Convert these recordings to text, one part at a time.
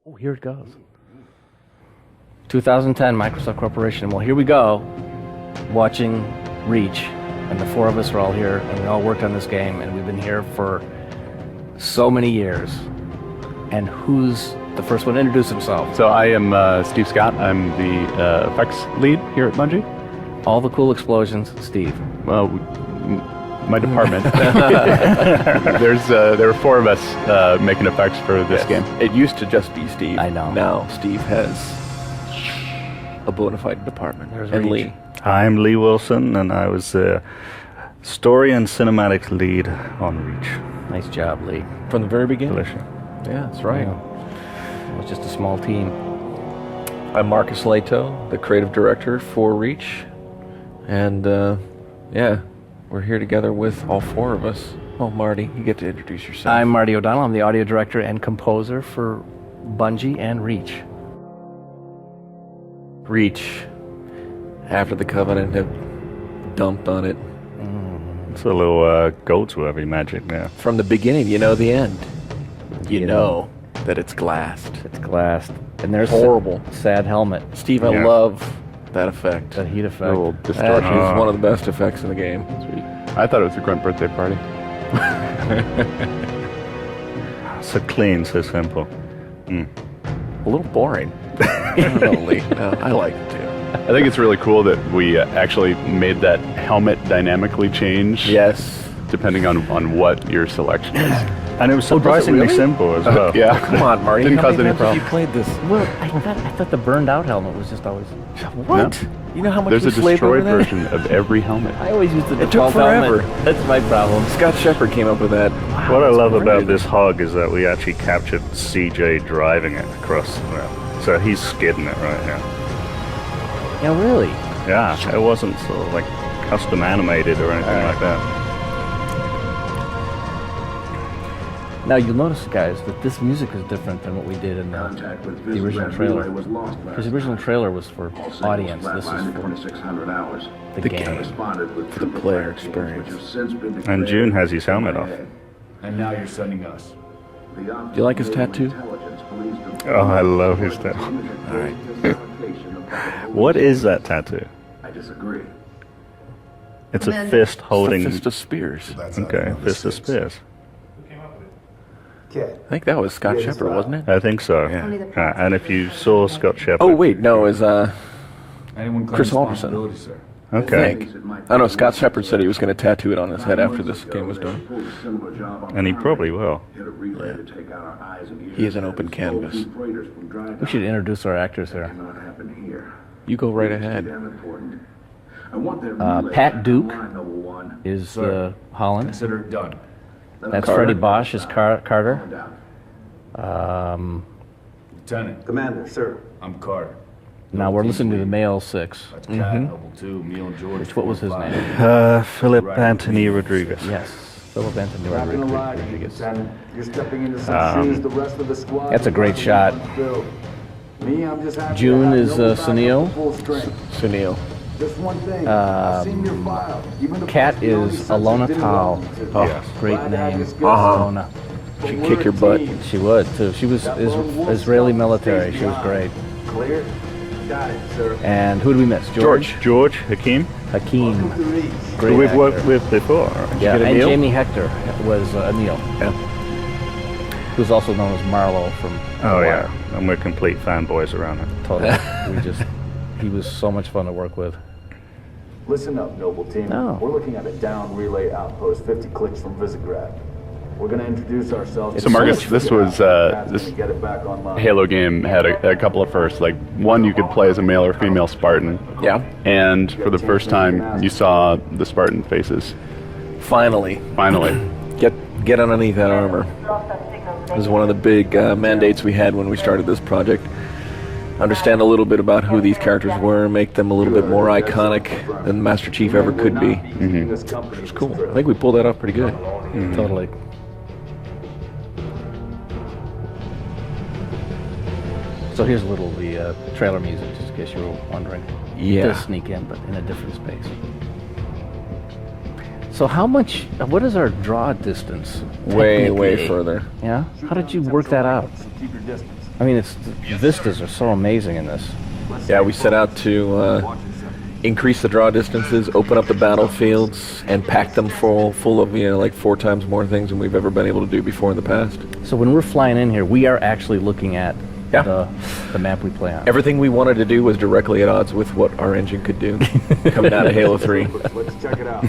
Oh, here it goes. 2010, Microsoft Corporation. Well, here we go, watching Reach, and the four of us are all here, and we all worked on this game, and we've been here for so many years. And who's the first one to introduce himself? So I am Steve Scott. I'm the effects lead here at Bungie. All the cool explosions, Steve. Well, my department. There were four of us making effects for this game. It used to just be Steve. I know. Now Steve has a bona fide department. There's and Reach. Lee. I'm Lee Wilson, and I was story and cinematics lead on Reach. Nice job, Lee. From the very beginning. Delicious. Yeah, that's right. Yeah. It was just a small team. I'm Marcus Lehto, the creative director for Reach. And we're here together with all four of us. Oh, Marty, you get to introduce yourself. I'm Marty O'Donnell. I'm the audio director and composer for Bungie and Reach. Reach, after the Covenant have dumped on it. It's a little go-to-heavy magic now. From the beginning, you know the end. You know that it's glassed. It's glassed. And there's Horrible. a sad helmet. Steve, I Yeah. love that effect. That heat effect. Little That distortion. is one of the best effects in the game. Sweet. I thought it was a grunt birthday party. So clean, so simple. A little boring. I don't know, Lee. No, I like it too. I think it's really cool that we actually made that helmet dynamically change. Yes. Depending on what your selection is. And it was surprisingly really? simple as well. Yeah. Come on, Marty. Didn't How cause many any times have problem. you played this? Well, I thought the burned out helmet was just always... What? You know how much There's we a slaved over destroyed that? version of every helmet. I always used the It took default forever. helmet. That's my problem. Scott Shepard came up with that. What I love about brilliant. this hog is that we actually captured CJ driving it across. So he's skidding it right now. Yeah, really? Yeah, it wasn't sort of like custom animated or anything like that. Now, you'll notice, guys, that this music is different than what we did in the original trailer. Because the original trailer was for audience. This is for the game. For the player experience. And June has his helmet off. And now you're sending us. Do you like his tattoo? Oh, I love his tattoo. All right. What is that tattoo? I disagree. It's a fist holding. Fist of Spears. Okay, fist of spears. Kid. I think that was Scott Shepard, wasn't it? I think so. Yeah. And if you saw Scott Shepard. Oh, wait, no, it was, Anyone claim Chris Halverson. responsibility, sir? Okay. I know Scott Shepard said he was going to tattoo it on his head after this game was done. And he probably will. He is an open canvas. We should introduce our actors here. You go right ahead. Pat Duke is Holland. Consider it done. That's Carter. Freddie Bosch is Carter. Lieutenant, Commander, sir. I'm Carter. Now we're listening to the male six. That's Cat, Noble 2, Neil and George. What was his name? Philip Anthony Rodriguez. Yes, Philip Anthony Not gonna lie to you, Rodriguez. Lieutenant. You're stepping into some shoes the rest of the squad. That's a great shot. Me, I'm just happy June to have is, no backup Sunil. at full strength. Sunil. Just one thing. I've seen your file. Even the Cat possibility is sensor Alona didn't Tal. welcome to. Oh, Yes. Great Glad to have name. your skills. Alona. She'd But kick we're your a butt. team. She would too. She was That lone wolf Israeli scout military. stays She was behind. great. Clear? Got it, sir. And who do we miss? George. George Hakim, Hakeem. Welcome to Reach. Great who we've actor. worked with before. Right? Yeah, get a and Neil? Jamie Hector was Neil, Yeah. who's also known as Marlowe from. Oh, The yeah. Wire. And we're complete fanboys around it. Totally. He was so much fun to work with. Listen up, noble team. Oh. We're looking at a down relay outpost 50 clicks from Visegrad. We're going to introduce ourselves. So Marcus, this was this this get it back online. Halo game had a couple of firsts. Like one, you could play as a male or female Spartan, Yeah. and for the first time, you saw the Spartan faces. Finally. Finally, Get underneath that armor. This is one of the big mandates we had when we started this project. Understand a little bit about who these characters were, make them a little bit more iconic than Master Chief ever could be. It's Cool. I think we pulled that off pretty good. Totally. So here's a little of the trailer music, just in case you were wondering. It Yeah. does sneak in, but in a different space. So what is our draw distance? Way technically? further. Yeah? How did you work that out? So keep your distance. I mean, the vistas are so amazing in this. Yeah, we set out to increase the draw distances, open up the battlefields, and pack them full of, like 4 times more things than we've ever been able to do before in the past. So when we're flying in here, we are actually looking at Yeah. the map we play on. Everything we wanted to do was directly at odds with what our engine could do coming out of Halo 3. Let's check it out.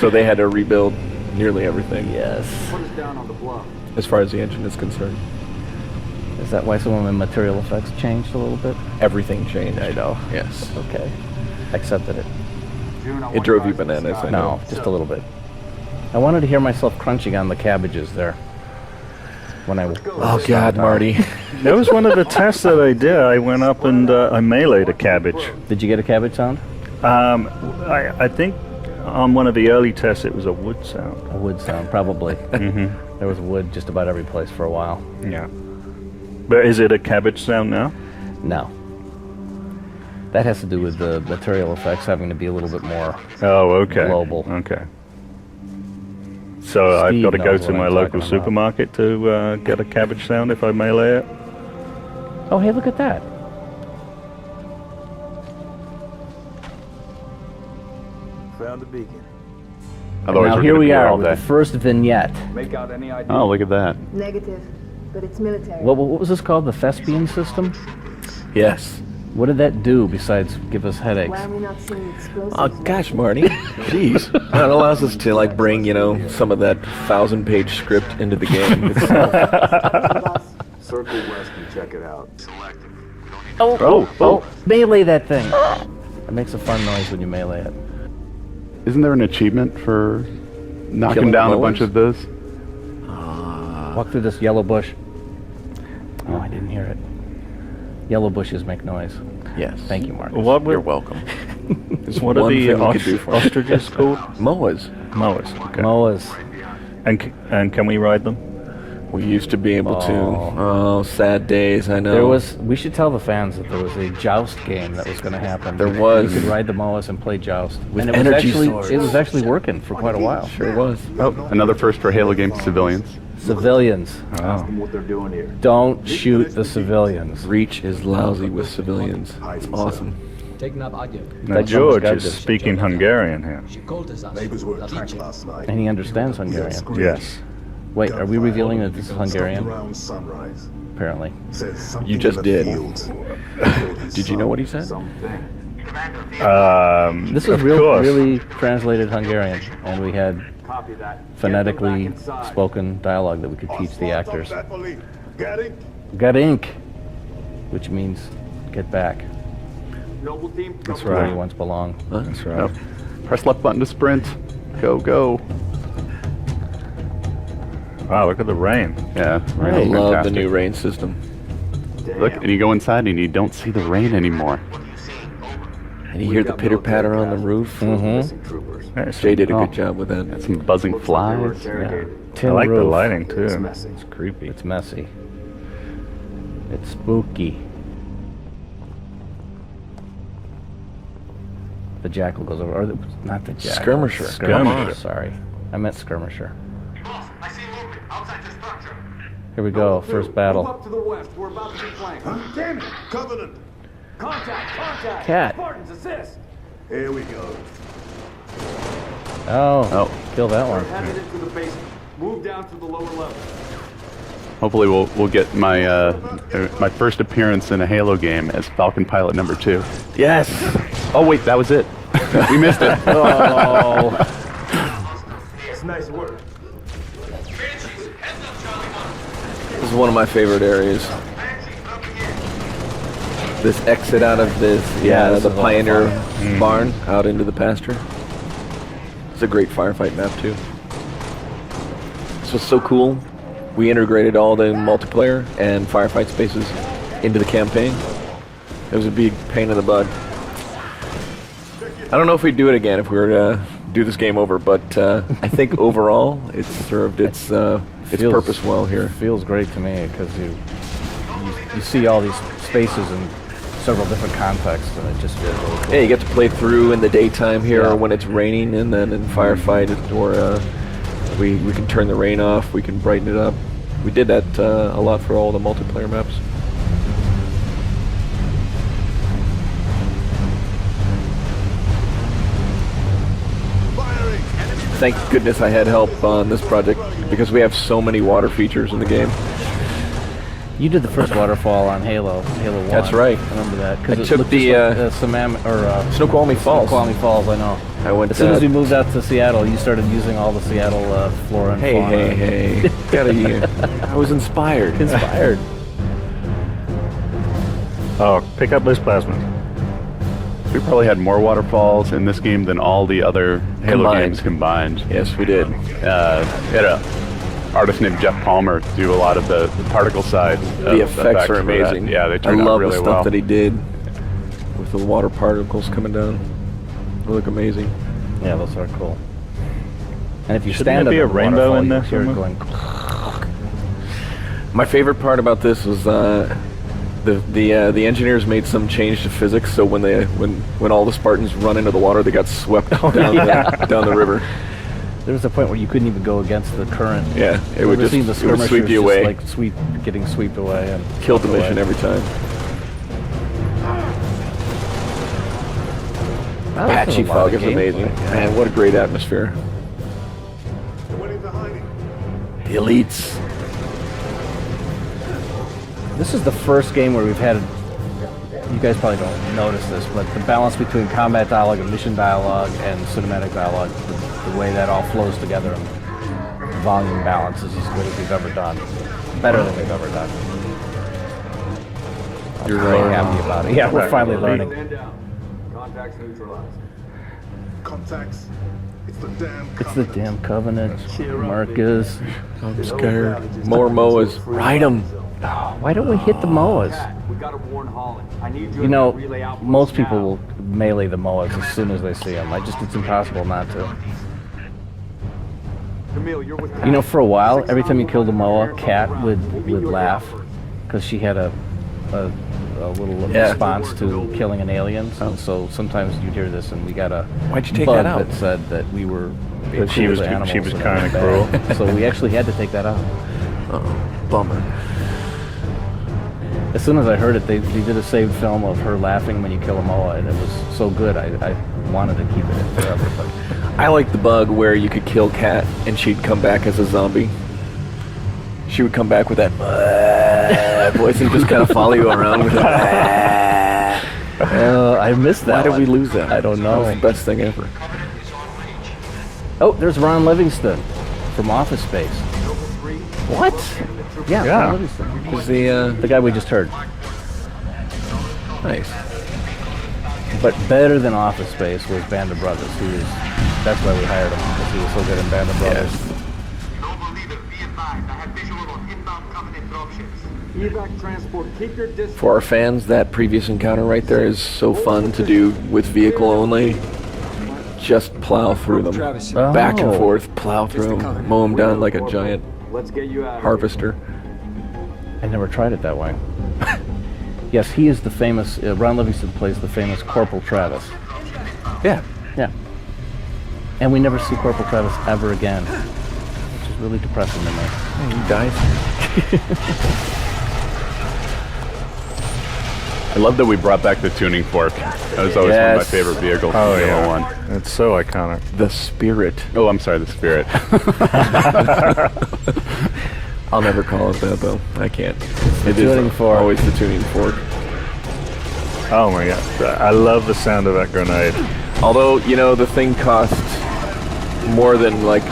So they had to rebuild nearly everything Yes. Put us down on the bluff. as far as the engine is concerned. Is that why some of the material effects changed a little bit? Everything changed. I know. Yes. Okay. Accepted it. June, I It want drove you guys to bananas, sky. I know. No, just a little bit. I wanted to hear myself crunching on the cabbages there. When I Oh, God, Marty. That was one of the tests that I did. I went up and I meleeed a cabbage. Did you get a cabbage sound? I think on one of the early tests it was a wood sound. A wood sound, probably. There was wood just about every place for a while. Yeah. But is it a cabbage sound now? No. That has to do with the material effects having to be a little bit more. Oh, okay. Global. Okay. So I've Steve got to go knows to what my I'm local talking about. supermarket to get a cabbage sound if I melee it. Oh, hey, look at that. Found the beacon. Otherwise, Now we're here gonna we be here are all with day. the first vignette. Make out any idea? Oh, look at that. Negative, but it's military. What was this called? The Thespian system? Yes. What did that do besides give us headaches? Why are we not seeing explosives? Oh, gosh, Marty. Jeez. That allows us to, like, bring, some of that 1,000-page script into the game itself. Boss, Circle west and check it out. Oh, melee that thing. It makes a fun noise when you melee it. Isn't there an achievement for knocking Killing down a mowers? bunch of those? Walk through this yellow bush. Oh, I didn't hear it. Yellow bushes make noise. Yes. Thank you, Marcus. What You're were, welcome. what are one the thing we could do for you. ostriches called? MOAs. Mowers. Okay. Moas. And can we ride them? We used to be able to. Oh, sad days, I know. We should tell the fans that there was a joust game that was going to happen. There was. You could ride the Moas and play joust. With and it was energy actually, swords. It was actually working for quite a while. Sure was. Oh, another first for Halo game civilians. Civilians. Ask them what they're doing here. Don't shoot the civilians. Reach is lousy with civilians. It's awesome. Taking up audio. Now That's George almost is got speaking Hungarian here. She called us. Neighbors were attacked last night. And he understands Hungarian. Yes. Wait, are we revealing that this is Stopped Hungarian? around sunrise. Apparently. Said something You just in the did. fields. Did you know what he said? Something. This is of course. really translated Hungarian, and we had Copy that. phonetically Get them back inside. spoken dialogue that we could teach the actors. Got it? Got ink, which means get back. Noble team. That's Where right. you once belonged. That's right. Oh, press left button to sprint. Go, go. Wow, look at the rain. Yeah, I really love fantastic. the new rain system. Look, and you go inside and you don't see the rain anymore. And you hear the pitter patter on the roof. Missing troopers. There's Jay did a Oh. good job with that. Got some buzzing Looks like they were flies. interrogated. I Tin like the roof. lighting too. It's messy. It's creepy. It's messy. It's spooky. The jackal goes over, or not the jackal. Skirmisher. Skirmisher. Sorry, I meant skirmisher. Here we go, first Move battle. up to the west. We're about to be flanked. Damn it! Covenant! Contact! Cat. Spartans, assist! Here we go. Oh, kill that We're one. headed into the basement. Move down to the lower level. Hopefully we'll get my my first appearance in a Halo game as Falcon Pilot number 2. Yes! Oh wait, that was it. We missed it. Oh, It's nice work. This is one of my favorite areas. This exit out of this, this the is a lot of Pioneer barn out into the pasture. It's a great firefight map too. This was so cool. We integrated all the multiplayer and firefight spaces into the campaign. It was a big pain in the butt. I don't know if we'd do it again if we were to do this game over, but I think overall it's served its Feels- purpose well here. feels great to me because you see all these spaces in several different contexts, and it just feels really cool. Yeah, you get to play through in the daytime here Yeah. when it's raining, and then in firefight, or we can turn the rain off, we can brighten it up. We did that a lot for all the multiplayer maps. thank goodness I had help on this project because we have so many water features in the game. You did the first waterfall on Halo 1. That's right. I remember that. I Because it took looked the, just like Snoqualmie Falls. Snoqualmie Falls, I know. I went As soon as we moved out to Seattle, you started using all the Seattle flora and fauna. Hey. Get out of here. I was inspired. Inspired. Oh, pick up those plasmas. We probably had more waterfalls in this game than all the other Halo Combined. games combined. Yes, we did. We had a artist named Jeff Palmer do a lot of the particle side. The effects are for that. amazing. Yeah, they I turned out love really the stuff well. that he did with the water particles coming down. They look amazing. Yeah, those are cool. And if you Shouldn't stand there be under a the rainbow waterfall, in there you hear it somewhere? going. My favorite part about this was the engineers made some change to physics, so when all the Spartans run into the water, they got swept down the river. There was a point where you couldn't even go against the current. Yeah, it would Ever seen the just it would skirmishers sweep you just, away. like getting swept away and Killed the swept mission away. every time. Wow, that's Patchy a lot fog of is amazing. gameplay. Man, what a great atmosphere. They're waiting behind him. The elites. This is the first game where we've had. You guys probably don't notice this, but the balance between combat dialogue and mission dialogue and cinematic dialogue, the way that all flows together, and the volume balance is as good as we've ever done. Better than we've ever done. You're Very right. happy about it. Yeah, we're finally learning. Stand down. Contacts neutralized. Contacts. It's the damn It's the damn Covenant, Marcus. I'm scared. More MOAs. Ride them. Why don't we hit the MOAs? We gotta warn Holland. I need You know, most people will melee the MOAs as soon as they see them. It's impossible not to. Camille, you're with You know, for a while, every time you killed a MOA, Kat would laugh because she had a little Yeah. response to killing an alien. So sometimes you'd hear this, and we got a Why'd you take bug that out? that said that we were That she cruel was- to she animals was and kinda bad. cruel. So we actually had to take that out. Oh, bummer. As soon as I heard it, they did a saved film of her laughing when you kill a MOA, and it was so good. I wanted to keep it in forever. But I like the bug where you could kill Kat and she'd come back as a zombie. She would come back with that voice and just kind of follow you around with that. I missed that. Why did we one. lose that? I don't That was know. the best thing ever. Oh, there's Ron Livingston from Office Space. What? Yeah, Yeah. Ron Livingston. Was the The guy we just heard. nice? But better than Office Space was Band of Brothers. That's why we hired him, because he was so good in Band of Brothers. Yes. Noble leader, be advised. I have visual on inbound Covenant dropships. evac transport. Keep your distance. For our fans, that previous encounter right there is so fun to do with vehicle only. Just plow through them, Oh. back and forth, plow through them, mow them down like a giant Let's get you out. harvester. I never tried it that way. Yes, he is the famous, Ron Livingston plays the famous Corporal Travis. Yeah. Yeah. And we never see Corporal Travis ever again, which is really depressing to me. He died. I love that we brought back the tuning fork. That was always one of my Yes. favorite vehicles. Oh in Halo yeah, 1. it's so iconic. The spirit. Oh, I'm sorry, the Spirit. I'll never call it that though. I can't. It tuning fork. Always the tuning fork. Oh my god, I love the sound of that grenade. Although, you know, the thing cost more than like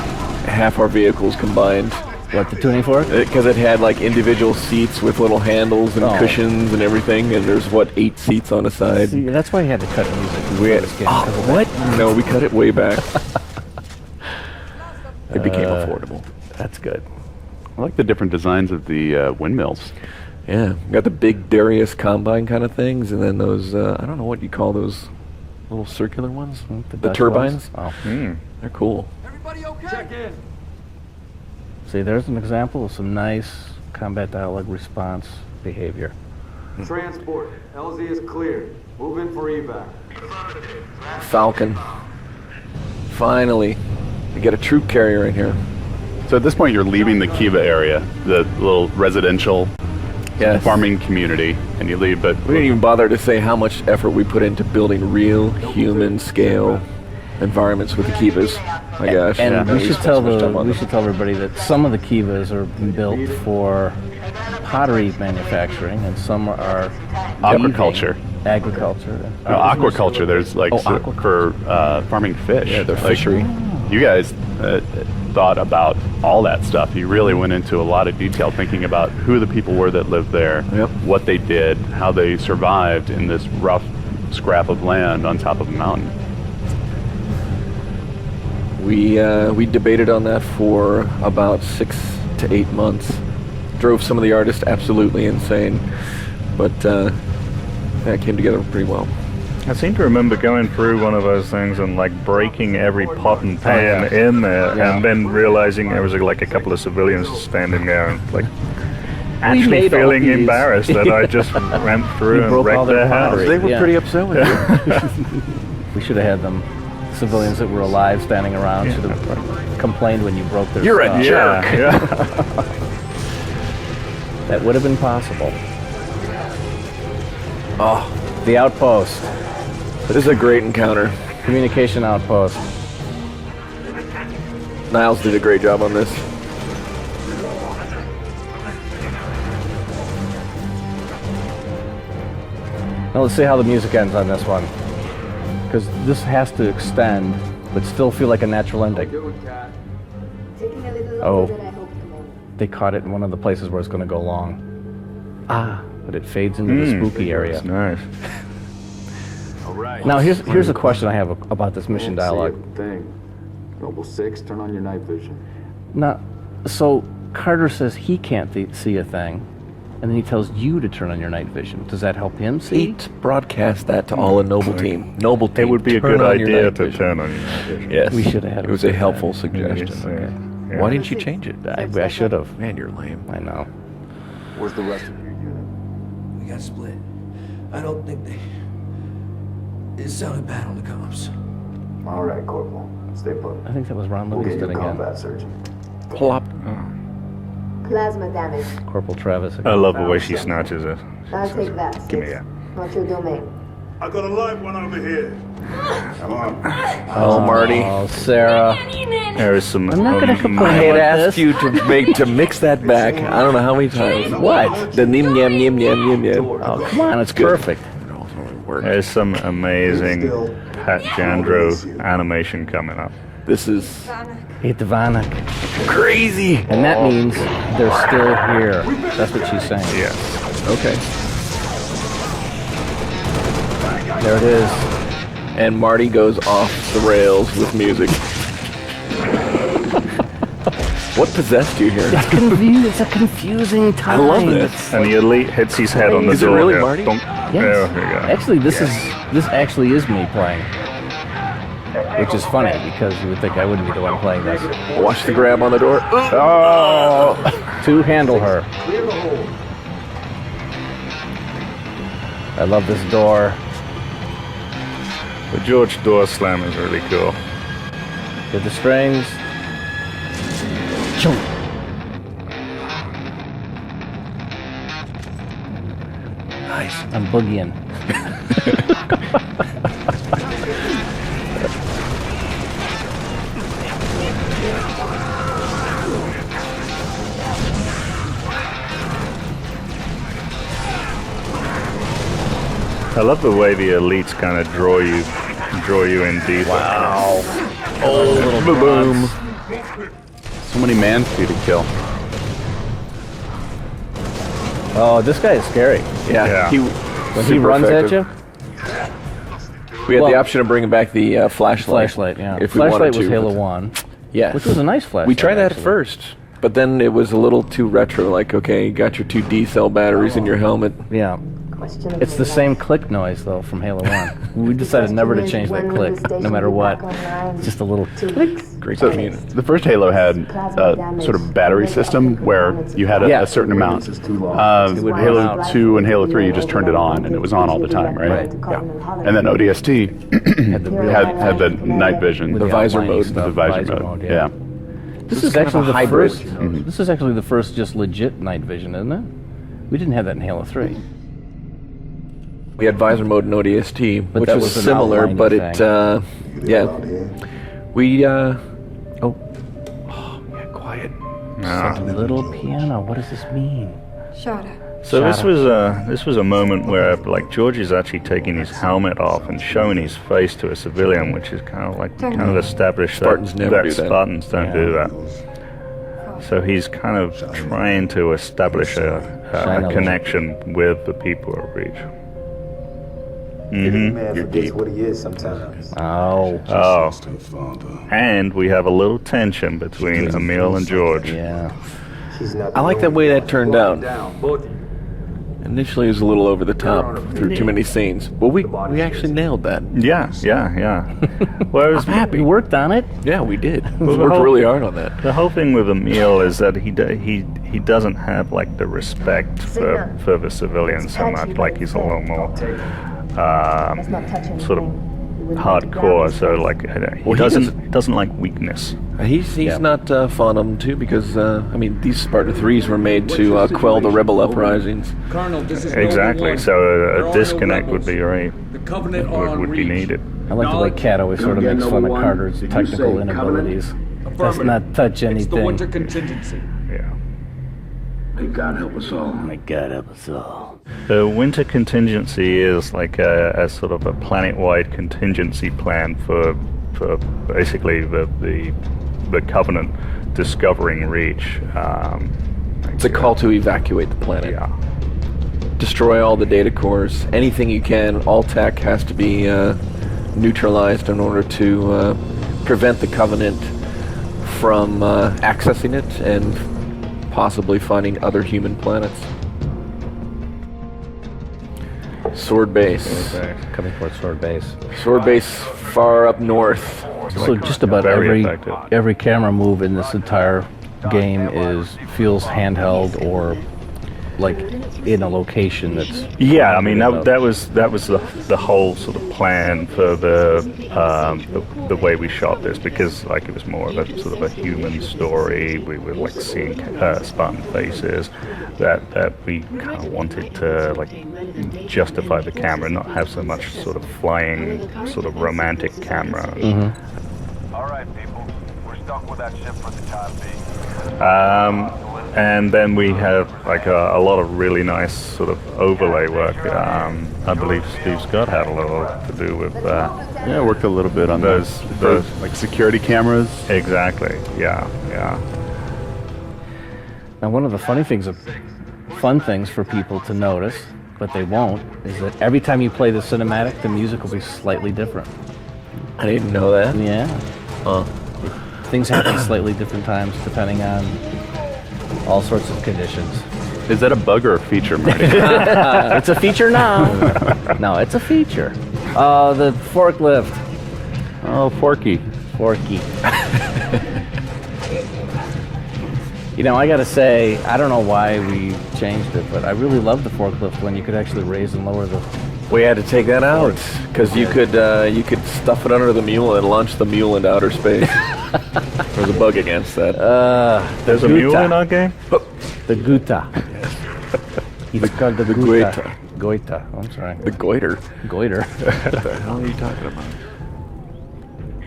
half our vehicles combined. What, the tuning fork? Because it had like individual seats with little handles and Oh. cushions and everything, and there's 8 seats on a side. See, that's why you had to cut music. We for had, this game, 'cause of that. what? No, we cut it way back. It became affordable. That's good. I like the different designs of the windmills. Yeah, we got the big Darius combine kind of things, and then those, I don't know what you call those little circular ones. The Dutch turbines. ones? Oh. They're cool. Check in. See, there's an example of some nice combat dialogue response behavior. Transport. LZ is clear. Move in for evac. Falcon. Finally, we get a troop carrier in here. So at this point, you're leaving the Kiva area, the little residential Yes. farming community, and you leave, but We didn't even bother to say how much effort we put into building real human scale environments with the Kivas. My gosh. And Yeah. we should tell we we should tell everybody that some of the Kivas are built for pottery manufacturing, and some are Aquaculture. weaving, agriculture. No, aquaculture. There's like aquaculture. for farming fish. Yeah, they're Like, fishery. You guys thought about all that stuff. You really went into a lot of detail thinking about who the people were that lived there, Yep. what they did, how they survived in this rough scrap of land on top of a mountain. We debated on that for about 6 to 8 months. Drove some of the artists absolutely insane, but that came together pretty well. I seem to remember going through one of those things and like breaking every pot and pan in there, Yeah. and then realizing there was like a couple of civilians standing there, and like actually made all feeling these. embarrassed that I just went through and broke all wrecked their their house. pottery. They were Yeah. pretty upset with you. We should have had them. Civilians that were alive standing around should have complained when you broke their You're a stuff. jerk. Yeah. That would have been possible. Oh, The outpost, this is a great encounter. communication outpost. Niles did a great job on this. Now let's see how the music ends on this one, because this has to extend, but still feel like a natural ending. Taking a little Oh. longer than I hoped tomorrow. They caught it in one of the places where it's going to go long. But it fades into the spooky area. That's nice. Now here's a question I have about this mission dialogue. Thing. Noble 6, turn on your night vision. Now, so Carter says he can't see a thing, and then he tells you to turn on your night vision. Does that help him see? Eight, broadcast that to all a Noble team. Noble team. It would be a turn good on your idea night to vision. turn on your night vision. Yes. We should have had It him was a do helpful that. suggestion. Yes, Okay. yeah. Why didn't you change it? I should have. Man, you're lame. I know. Where's the rest of your unit? We got split. I don't think they... It sounded bad on the comms. All right, Corporal. Stay put. I think that was Ron We'll get Livingston your again. combat surgeon. Plop. Plasma damage. Corporal Travis I again. love the way she snatches it. I'll take that. Give me Six. that. Not your domain. I got a live one over here. Come on. Oh, Marty. Oh, Sarah. There is some. I'm not gonna complain. I had about asked this. you to mix that back. I don't know how many times. What? The nim yam yam yam yam yam. Oh, come on, it's perfect. There's some amazing Pat Jandro animation coming up. This is Hit the Vanak. crazy. And that means they're still here. That's what she's saying. Yeah. Okay. There it is. And Marty goes off the rails with music. What possessed you here? It's a confusing time. I love this. And the elite hits his head on the Is it door. really Yeah. Marty? Donk. Yes. There we go. Actually, this actually is me playing. Which is funny because you would think I wouldn't be the one playing this. Watch the grab on the door. Oh! To handle her. I love this door. The George door slam is really cool. Get the strings. Chunk. Nice. I'm boogieing. I love the way the elites kind of draw you in deep. Wow. Oh, little boom. So many mans for you to kill. Oh, this guy is scary. Yeah. Yeah. When he runs at you, We had the Well- option of bringing back the flashlight. flashlight, yeah. If we Flashlight wanted was to, Halo but- 1, Yes. which was a nice flashlight. We tried that at actually. first, but then it was a little too retro. Like, okay, you got your 2 D-cell batteries in your helmet. Yeah. Question of It's the my same life. click noise, though, from Halo 1. We decided never to change that click, no matter what. Just a little click. Great So community. the first Halo had a sort of battery system where you had Yeah. a certain amount. would run Halo out. 2 and Halo 3, you just turned it on and it was on all the time, right? Yeah. And then ODST Had the real had the night vision, with The visor outlining mode. stuff, the visor mode. Yeah. This is is kind of actually a the hybrid. first. This is actually the first just legit night vision, isn't it? We didn't have that in Halo 3. We had visor mode in ODST, But which that was was an similar, outlining but it, thing. we, Oh, yeah, quiet. a little piano. What does this mean? Shada. So this was a moment where like George is actually taking his helmet off and showing his face to a civilian, which is kind of established Spartans that, never that do that. Spartans don't do that. So he's kind of trying to establish Shine a a light. connection with the people of Reach. Man forgets what he is sometimes. Oh, Oh, and we have a little tension between Emil and George. yeah. He's not I like the way that turned out. down, both of you. Initially, it was a little over the top through too many scenes, but we actually nailed that. Yeah. Well, it was, I'm happy. We worked on it. Yeah, we did. We Well, worked really hard on that. the whole thing with Emil is that he doesn't have like the respect for the civilians so much. Like he's a little more sort of hardcore. So like he doesn't like weakness. He's not fond of them too, because I mean, these Spartan 3s were made to quell the rebel uprisings. Colonel, this is Exactly. Nova 1. So a disconnect would be rebels. right. The Covenant are on Would be Reach. needed. I like the way Cat always sort of Come makes again, fun of Number 1. Carter's Did you technical say inabilities. Does Affirmative. not touch It's the anything. winter contingency. Yeah. May God help us all. My God, help us all. The winter contingency is like a sort of a planet-wide contingency plan for basically the Covenant discovering Reach. It's a call to evacuate the planet. Yeah. Destroy all the data cores. Anything you can. All tech has to be neutralized in order to prevent the Covenant from accessing it and possibly finding other human planets. Sword Base. Coming towards Sword Base. Sword Base far up north. So just about very effective. every camera move in this entire game feels handheld or like in a location that's Yeah, I mean that was the whole sort of plan for the way we shot this, because like it was more of a sort of a human story. We were like seeing Spartan faces that we kind of wanted to like justify the camera, not have so much sort of flying sort of romantic camera. All right, people. We're stuck with that ship for the time being. And then we have like a lot of really nice sort of overlay work. I believe Steve Scott had a little to do with Yeah, I worked a little bit on those like security cameras. exactly. Yeah. Now, one of the fun things for people to notice, but they won't, is that every time you play the cinematic, the music will be slightly different. I didn't know that. Yeah. Things happen slightly different times depending on all sorts of conditions. Is that a bug or a feature, Marty? It's a feature now. No, it's a feature. The forklift. Oh, Forky. Forky. You know, I gotta say, I don't know why we changed it, but I really love the forklift when you could actually raise and lower the... We had to take that out because you could stuff it under the mule and launch the mule into outer space. There's a bug against that. There's a mule in our game? The Guta. He's called the Goita. Goita. I'm sorry. The goiter. Goiter. What the hell are you talking about?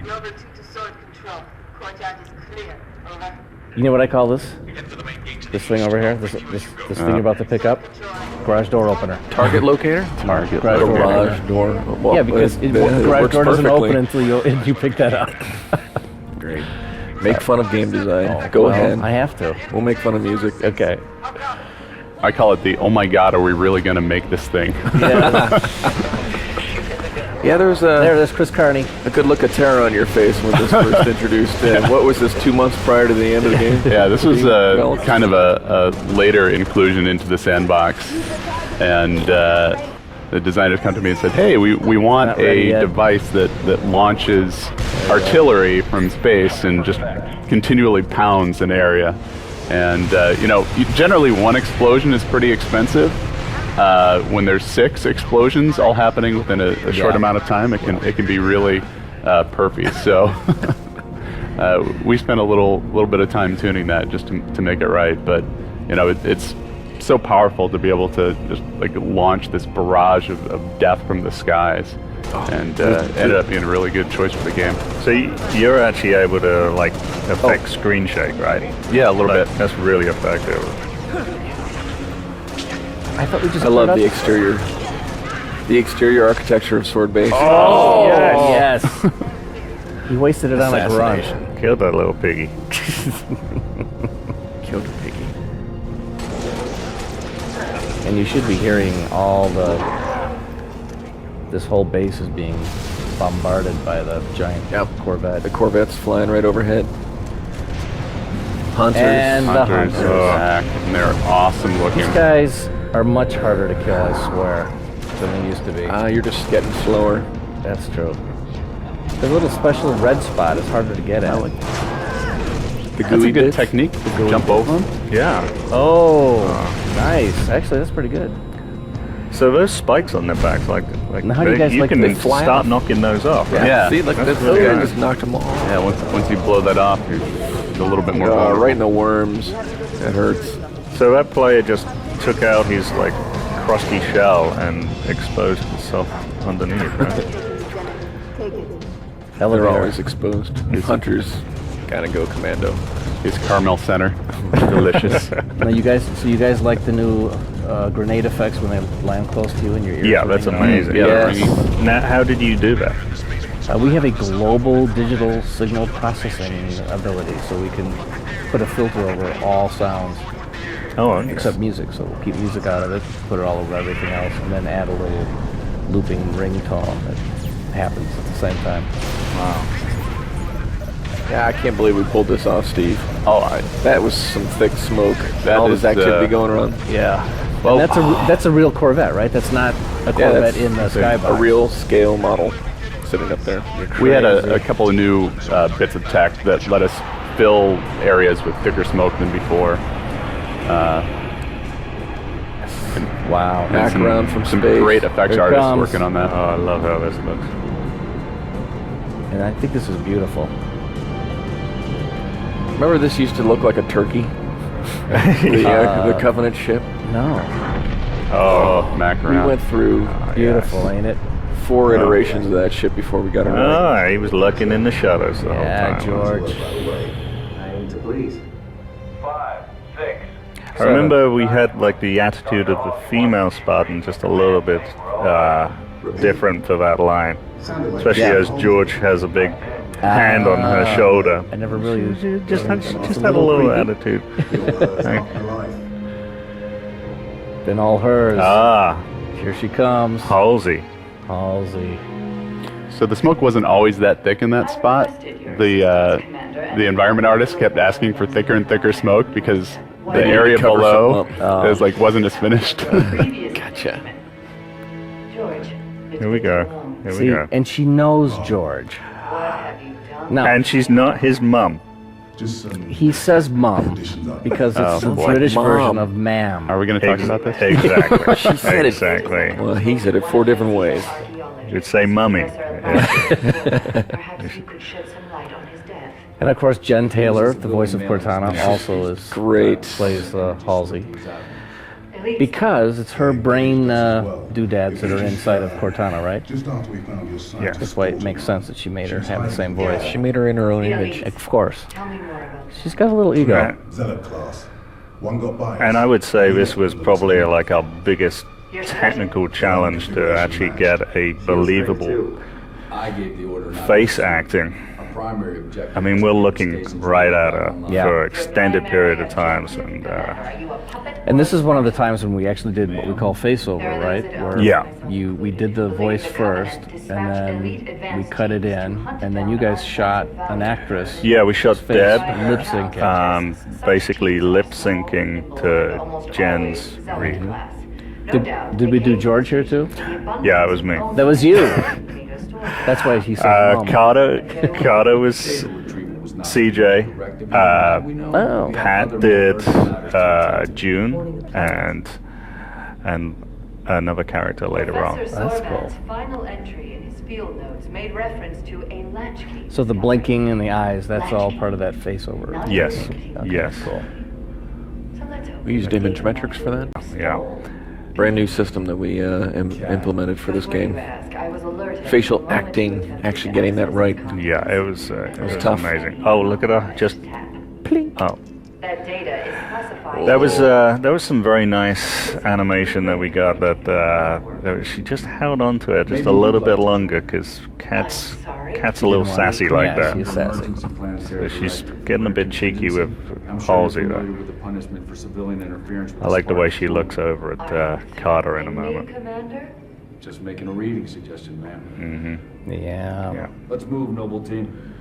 Nova 2 to sword control. Courtyard is clear. Over. You know what I call this? This thing over here? This thing you're about to pick up? Garage door opener. Target locator? Target. Garage door Garage opener. door. Well, Yeah, because it garage works door doesn't perfectly. open until you pick that up. Great. Make fun of game design. Oh, Go well, ahead. I have to. We'll make fun of music. Okay. I call it the, oh my God, are we really going to make this thing? Yeah, there's There's Chris Carney. a good look of terror on your face when this first introduced. What was this, 2 months prior to the end of the game? Yeah, this was Well, kind of a later inclusion into the sandbox. And the designers come to me and said, hey, we want Not ready a yet. device that launches artillery from space and just continually pounds an area. And, generally one explosion is pretty expensive. When there's 6 explosions all happening within a short amount of time, it can be really perfy. So we spent a little bit of time tuning that just to make it right. But it's so powerful to be able to just like launch this barrage of death from the skies, and ended up being a really good choice for the game. So you're actually able to like affect screen shake, right? Yeah, a little Like, bit. That's really effective. I thought we just. I love put the up- exterior. The exterior architecture of Sword Base. Oh yes. He wasted it on a garage. Assassination. Killed that little piggy. Killed a piggy. And you should be hearing all this whole base is being bombarded by the giant Corvette. The Corvette's flying right overhead. Hunters. And the Hunters hunters. are back, and they're awesome looking. These guys are much harder to kill, I swear, than they used to be. You're just getting slower. That's true. The little special red spot is harder to get at. The That's a gooey good bits. technique to jump over them. Yeah. Oh, nice. Actually, that's pretty good. So those spikes on their backs, like Now how do you guys you like can the fly start off? knocking those off. Right? Yeah. See, like That's this really guy nice. just knocked them all. Yeah, once you blow that off, you're a little bit more vulnerable. Right in the worms. That hurts. So that player just took out his like crusty shell and exposed himself underneath. Right? Take it. They're Elevator. always exposed. Hunters gotta go commando. It's Carmel Center. Delicious. Now you guys like the new grenade effects when they land close to you and your ears? Yeah, are that's ringing? amazing. Yes. Now, how did you do that? We have a global digital signal processing ability, so we can put a filter over all sounds Oh, okay. except music. So we'll keep music out of it, put it all over everything else, and then add a little looping ringtone that happens at the same time. Yeah, I can't believe we pulled this off, Steve. Oh, That was some thick smoke. That all is, this activity going around. Yeah. Well, And that's a real Corvette, right? That's not a Corvette that's in the a skybox. real scale model sitting up there. we had a couple of new bits of tech that let us fill areas with thicker smoke than before. Wow. And Background from some space. great effects Here it artists comes. working on that. Oh, I love how this looks. And I think this is beautiful. Remember this used to look like a turkey? The Covenant ship? No. Oh, Mac We around. went through Beautiful, ain't it? 4 iterations of that ship before we got it right. Ah, he was looking in the shadows the whole Yeah, time. George. I aim to please. 5, 6. I remember we had like the attitude of the female Spartan just a little bit different for that line, especially as George has a big hand on her shoulder. I never really Just had a little attitude. Been all hers. Ah, Here she comes. Halsey. Halsey. So the smoke wasn't always that thick in that spot. The environment artist kept asking for thicker and thicker smoke because the area cover below something is like wasn't as finished. Gotcha. Here we go. Here See, we go. and she knows George. Now, And she's not his mum. Just some he says mum because it's the boy. British Mom. version of ma'am. Are we going to talk about this? Exactly. She said it. Exactly. Well, he said it 4 different ways. You'd say mummy. Perhaps you could shed some light on his death. And of course, Jen Taylor, the voice of Cortana, also is Great. plays Halsey because it's her brain doodads that are inside of Cortana, right? just after we found your son. Yeah. That's why it makes sense that she made her have the same voice. She made her in her own image. Of course, Tell me more about she's got a little ego. Right. Zealot class. One got by. And I would say this was probably like our biggest technical challenge to actually get a believable I gave the order not face acting. Our primary objective. I mean, we're looking right at her Yeah. for extended period of times, and And this is one of the times when we actually did what we call face-over, right? Where Yeah. we did the voice first, and then we cut it in, and then you guys shot an actress. yeah, we shot face Deb, lip syncing. basically lip syncing to Jen's read. Did we do George here too? Yeah, it was me. That was you. That's why he said mom. Carter was CJ. Oh. Pat did June, and another character later on. That's cool. Final entry in his field notes made reference to a latchkey. So the blinking in the eyes, that's all part of that face-over. Yes, Okay, yes. Cool. We used image metrics for that. Yeah. Brand new system that we implemented for this game. Facial acting, actually getting that right. Yeah, it was tough. amazing. Oh, look at her. Just... Plink. Oh. That data is classified. There was some very nice animation that we got that she just held on to it just a little bit longer because Cat's a little sassy like that. She's sassy. So she's getting a bit cheeky with Halsey though. I like the way she looks over at Carter in a moment. Commander? Just making a reading suggestion, ma'am. Mm-hmm. Yeah. Let's move, noble team.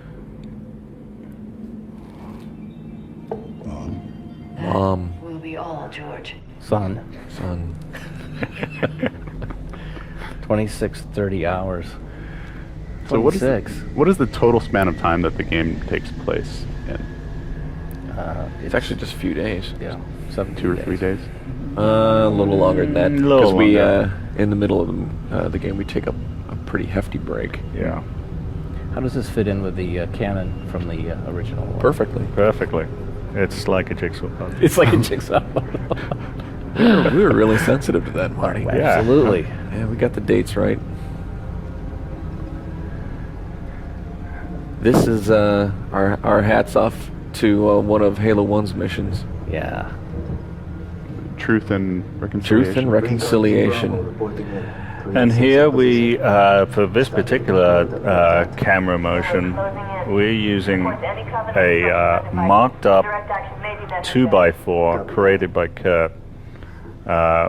Mom. We'll be all, George. Son. 26, 30 hours. So what is 26. the total span of time that the game takes place in? It's actually just a few days. Yeah. 2 or 3 days? A little longer than that. Little Because we, longer. in the middle of the game, we take a pretty hefty break. Yeah. How does this fit in with the canon from the original one? Perfectly. It's like a jigsaw puzzle. It's like a jigsaw. We were really sensitive to that, Marty. Yeah. Absolutely. Yeah, we got the dates right. This is our hats off to one of Halo 1's missions. Yeah. Truth and Reconciliation. Truth and Reconciliation. And here we, for this particular camera motion, we're using a marked up 2x4 created by Kurt,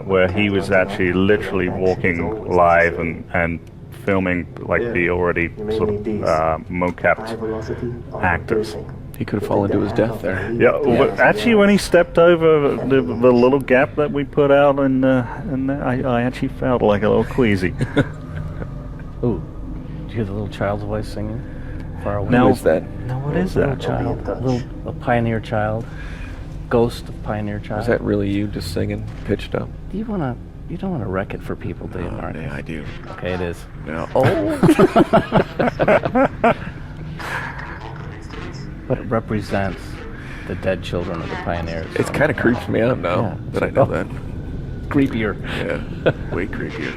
where he was actually literally walking live and filming like the already sort of mocapped actors. He could have fallen to his death there. Yeah, well, actually, when he stepped over the little gap that we put out, I actually felt like a little queasy. Ooh. Did you hear the little child's voice singing? Far away. Who is that? Now, what is Little that? child. A pioneer child. Ghost of pioneer child. Was that really you just singing, pitched up? You don't want to wreck it for people, do you, Mark? Yeah, I do. Okay, it is. No. But it represents the dead children of the pioneers. It kind of creeps me out now Yeah. that I know that. Creepier. Yeah, way creepier.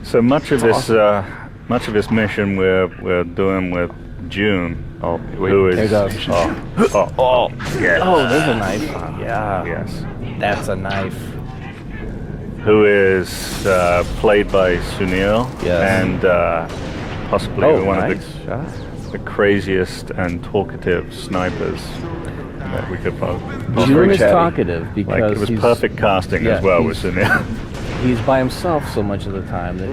So much of this mission we're doing with June. Oh, who there is? goes. Oh, yes. Oh, there's a knife. Yeah. Yes. That's a knife. Who is played by Sunil Yes. and possibly one of shot. the craziest and talkative snipers that we could possibly. June is chatty. talkative Like because it was he's, perfect casting as well with Sunil. he's by himself so much of the time that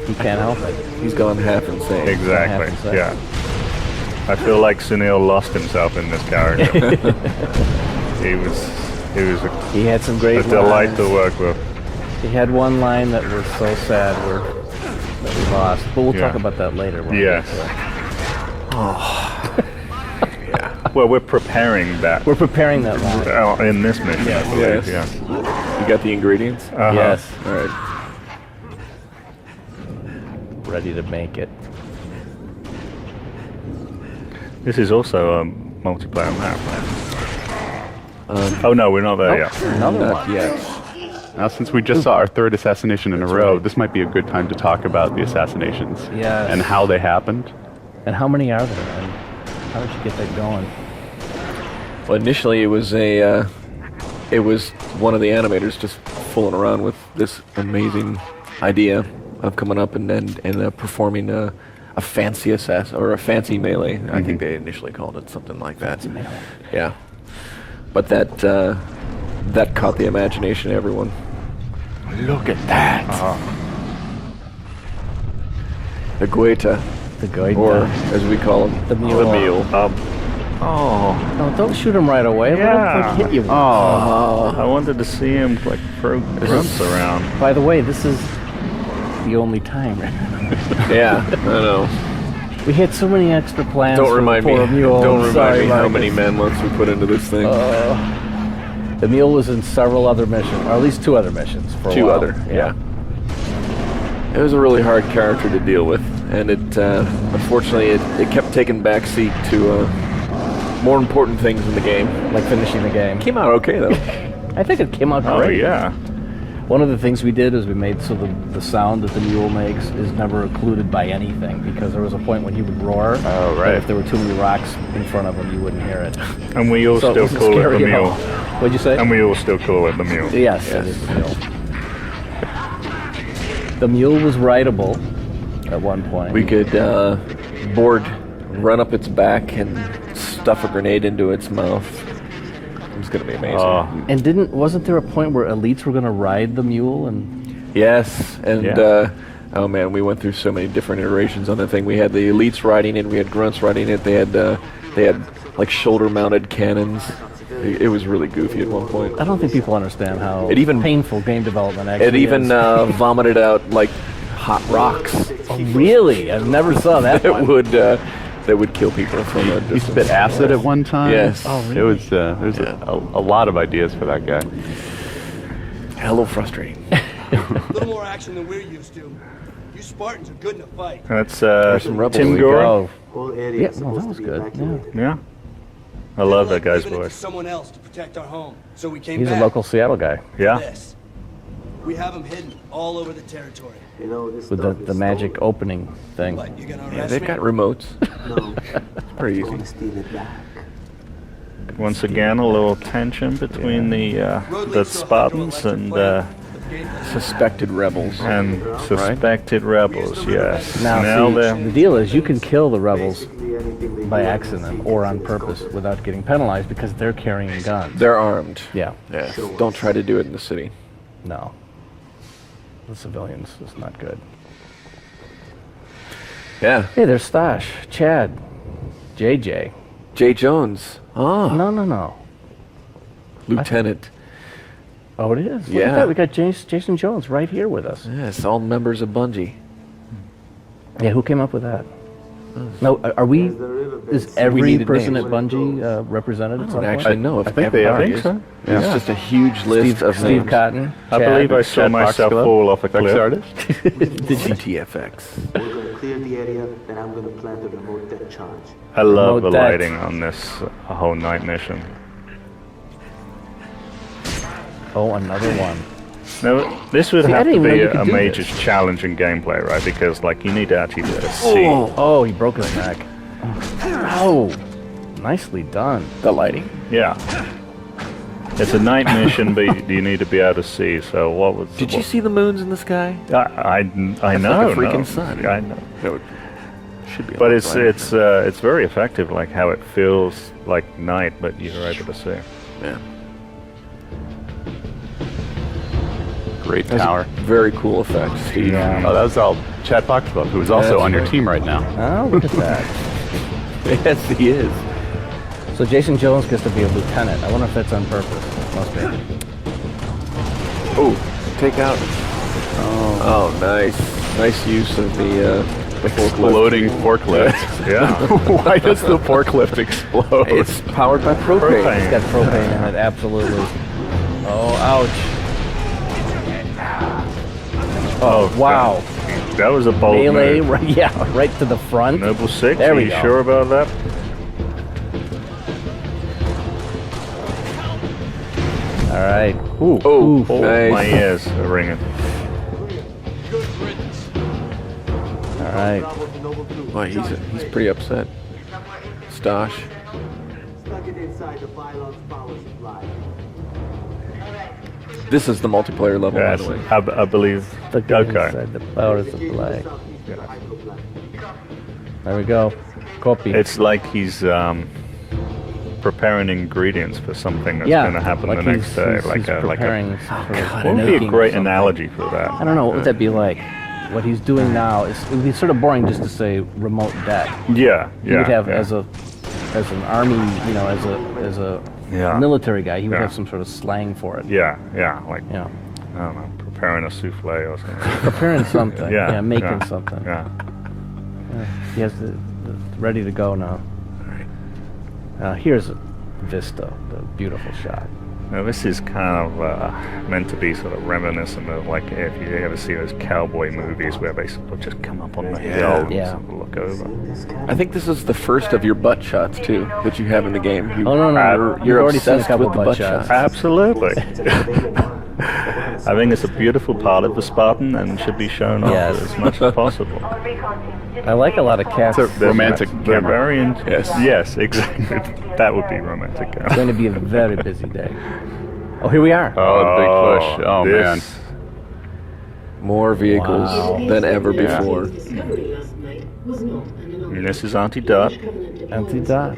he can't help it. He's gone half insane. Exactly. Half insane. Yeah. I feel like Sunil lost himself in this character. he was He had some a great delight lines. to work with. He had one line that was so sad that we lost, but we'll Yeah. talk about that later. when we Yes. get to it. Well, we're preparing that We're preparing that line. in this mission. I believe. Yes. Yeah. You got the ingredients? Uh-huh. Yes, All right. ready to make it. This is also a multiplayer map. Oh no, we're not there yet. Another Not one. yet. Now, since we just saw our third assassination in a row, this might be a good time to talk about the assassinations Yes. and how they happened. And how many are there? And how did you get that going? Well, initially it was one of the animators just fooling around with this amazing idea of coming up and performing a fancy assassin or a fancy melee. I think they initially called it something like that. Yeah, but that caught the imagination of everyone. Look at that! The Gueta, The guy. or as we call him, The mule. The mule. No, don't shoot him right away. Let him Yeah. hit you. I wanted to see him like throw grunts around. By the way, this is the only time. Yeah, I know. We had so many extra plans. Don't for remind the me. poor mule. Don't remind Sorry, me how Marcus. many man-months we put into this thing. The mule was in several other missions, or at least 2 other missions. For a Two while. other, yeah. It was a really hard character to deal with, and it unfortunately it kept taking backseat to more important things in the game. Like finishing the game. Came out okay though. I think it came out Oh great. yeah. One of the things we did is we made so the sound that the mule makes is never occluded by anything, because there was a point when he would roar. Oh, right. That if there were too many rocks in front of him, you wouldn't hear it. And we all So still was call it the scary at mule. all. What'd you say? And we all still call it the mule. Yes, it is the mule. The mule was rideable at one point. We could run up its back and stuff a grenade into its mouth. It was going to be amazing. And wasn't there a point where elites were going to ride the mule? And Yes, and Yeah. oh man, we went through so many different iterations on the thing. We had the elites riding it, we had grunts riding it. They had like shoulder-mounted cannons. It was really goofy at one point. I don't think people understand how It even- painful game development actually It even is. vomited out like hot rocks Oh, really? I never saw that one. that would kill people from a He distance. spit acid at one time. Yes. Oh, really? It was. There's a lot of ideas for that guy. Hello, frustrating. A little more action than we're used to. You Spartans are good in a fight. That's some rebels. Tim There we Gore. go. Whole area Yeah, is well, supposed that was to be good. evacuated. Yeah. I love that guy's Leaving it to voice. someone else to protect our home. So we came He's back. a local Seattle guy Yeah. This. We have them hidden all over the territory. You know, this with stuff the is magic stolen. opening thing. What, you gonna Yeah, arrest they've me? got remotes. No, Pretty I want easy. to steal it back. Once again, a little tension between the Spartans and Suspected rebels. suspected rebels. Yes. Now, see, they're the deal is you can kill the rebels Basically, anything they by do accident is or on is purpose stolen. without getting penalized because they're carrying guns. They're armed. Yeah, Yes. Don't try to do it in the city. no. The civilians is not good. Yeah. Hey, there's Stash, Chad, JJ. Jay Jones. Ah, No. Lieutenant. Oh, it is? Look at Yeah. that. We got Jason Jones right here with us. Yes, all members of Bungie. Yeah, who came up with that? No, are we? There's the riverbed. Is We every needed person names. at Bungie represented at I some don't point? actually know if I think they are. everybody I think is. so. It's just a huge list of Steve names. Cotton. I Chad. believe I saw Chad myself Foxglove, fall off a effects cliff. artist. The GTFX. We're going to clear the area, then I'm going to plant a remote deck charge. I love the Remote deck. lighting on this whole night mission. Oh, another one. Now, this would See, I have to didn't even be know you could a do major this. challenge in gameplay, right? Because like you need to actually be able to see. Oh, he broke his neck. Oh, nicely done. The lighting. Yeah. It's a night mission, but you need to be able to see. So what was? Did you see the moons in the sky? I That's know. like a freaking no. sun. I know. That would, should be. But on it's planet. it's very effective, like how it feels like night, but you're able to see. Yeah. Great tower. Very cool effect, Steve. Yeah. Oh, that was all Chad Foxglove, who is also That's on your right. team right now. Oh, look at that. Yes, he is. So Jason Jones gets to be a lieutenant. I wonder if that's on purpose. Must be. Oh, take out. Oh, nice. Nice use of the forklift. Exploding forklift. Yeah. Why does the forklift explode? It's powered by propane. It's got propane in it, absolutely. Oh, ouch. Oh Wow. God. That was a bold Melee, move. right, yeah, right to the front. Noble 6, There are we you go. sure about that? All right. Ooh. Oh, Oh, nice. my ears are ringing. All right. Bravo to Noble 2. Boy, he's pretty upset. Stosh. Stuck it inside the pylon's power supply. This is the multiplayer level, by Yes, the way. I believe. The gun Okay. inside the power Engage in the supply. southeastern hydroplant. There we go. Copy. It's like he's preparing ingredients for something that's yeah, going to happen like the next he's, day. he's Like a preparing for what would be a making great something. analogy for that? I don't know. What would that be like? What he's doing now is it would be sort of boring just to say remote deck. Yeah, He yeah. would have yeah. as an army, you know, as a Yeah. military guy, he would Yeah. have some sort of slang for it. Yeah, like You know, I don't know, preparing a souffle or something. preparing something. Yeah, making yeah, something. Yeah. He has the ready to go now. Here's a vista, the beautiful shot. Now this is kind of meant to be sort of reminiscent of like if you ever see those cowboy movies where they sort of just come up on the hill and Yeah. sort of look over. I think this is the first of your butt shots too that you have in the game. Oh no! You're You've already seen a obsessed couple with the butt butt shots. shots. Absolutely. I think it's a beautiful part of the Spartan and should be shown off Yes. as much as possible. I like a lot of cats. It's a romantic They're camera. very Yes. Yes, exactly. That would be romantic. It's going to be a very busy day. Oh, here we are. Oh, the big push. Oh, man. this- More vehicles Wow. than ever Yeah. before. And this is Auntie Dot. Auntie Dot.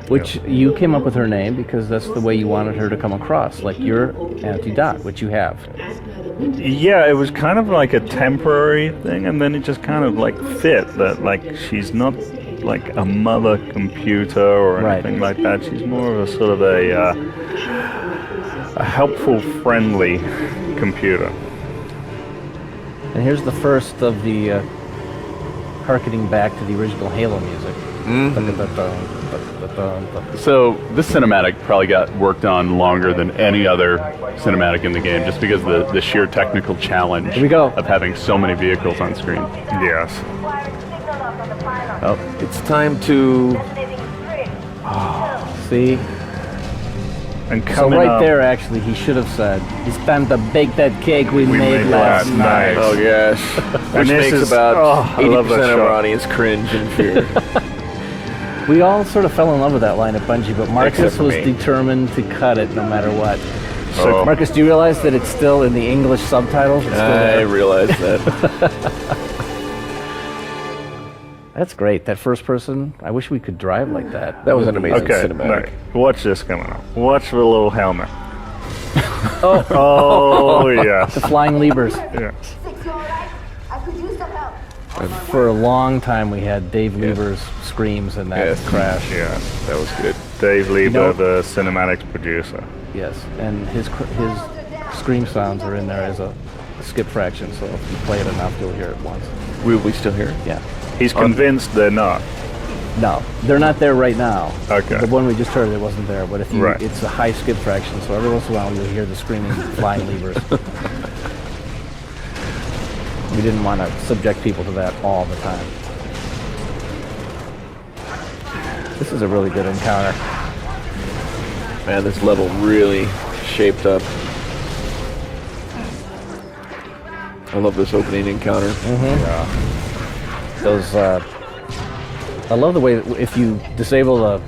Which you came up with her name because that's the way you wanted her to come across. Like you're Auntie Dot, which you have. Yeah, it was kind of like a temporary thing, and then it just kind of like fit that like she's not like a mother computer or Right. anything like that. She's more of a sort of a helpful, friendly computer. And here's the first of the harkening back to the original Halo music. So this cinematic probably got worked on longer than any other cinematic in the game, just because of the sheer technical challenge Here we go. of having so many vehicles on screen. Yes. Oh, It's time to. see? And So coming right up, there, actually, he should have said, "It's time to bake that cake we made made last last night." night. Oh gosh, which this makes is- about I love that 80% of our shot. audience cringe in fear. We all sort of fell in love with that line at Bungie, but Marcus Except for was me. determined to cut it no matter what. So- Marcus, do you realize that it's still in the English subtitles? It's still I there. realize that. That's great. That first person, I wish we could drive like that. That was an amazing Okay, cinematic. no, watch this coming up. Watch the little helmet. Oh, yes. The flying levers. Yes. Six, you alright? I could use some help. For a long time, we had Dave Lever's screams and that Yes. crash. Yeah. That was good. Dave Lieber, know- the cinematics producer. Yes, and his scream sounds are in there as a skip fraction, so if you play it enough, you'll hear it once. Will we still hear it? Yeah. He's convinced they're not. No, they're not there right now. Okay. The one we just heard, it wasn't there, but if you, Right. it's a high skip fraction, so every once in a while you'll hear the screaming flying levers. We didn't want to subject people to that all the time. This is a really good encounter. Man, this level really shaped up. I love this opening encounter. Those, I love the way that if you disable the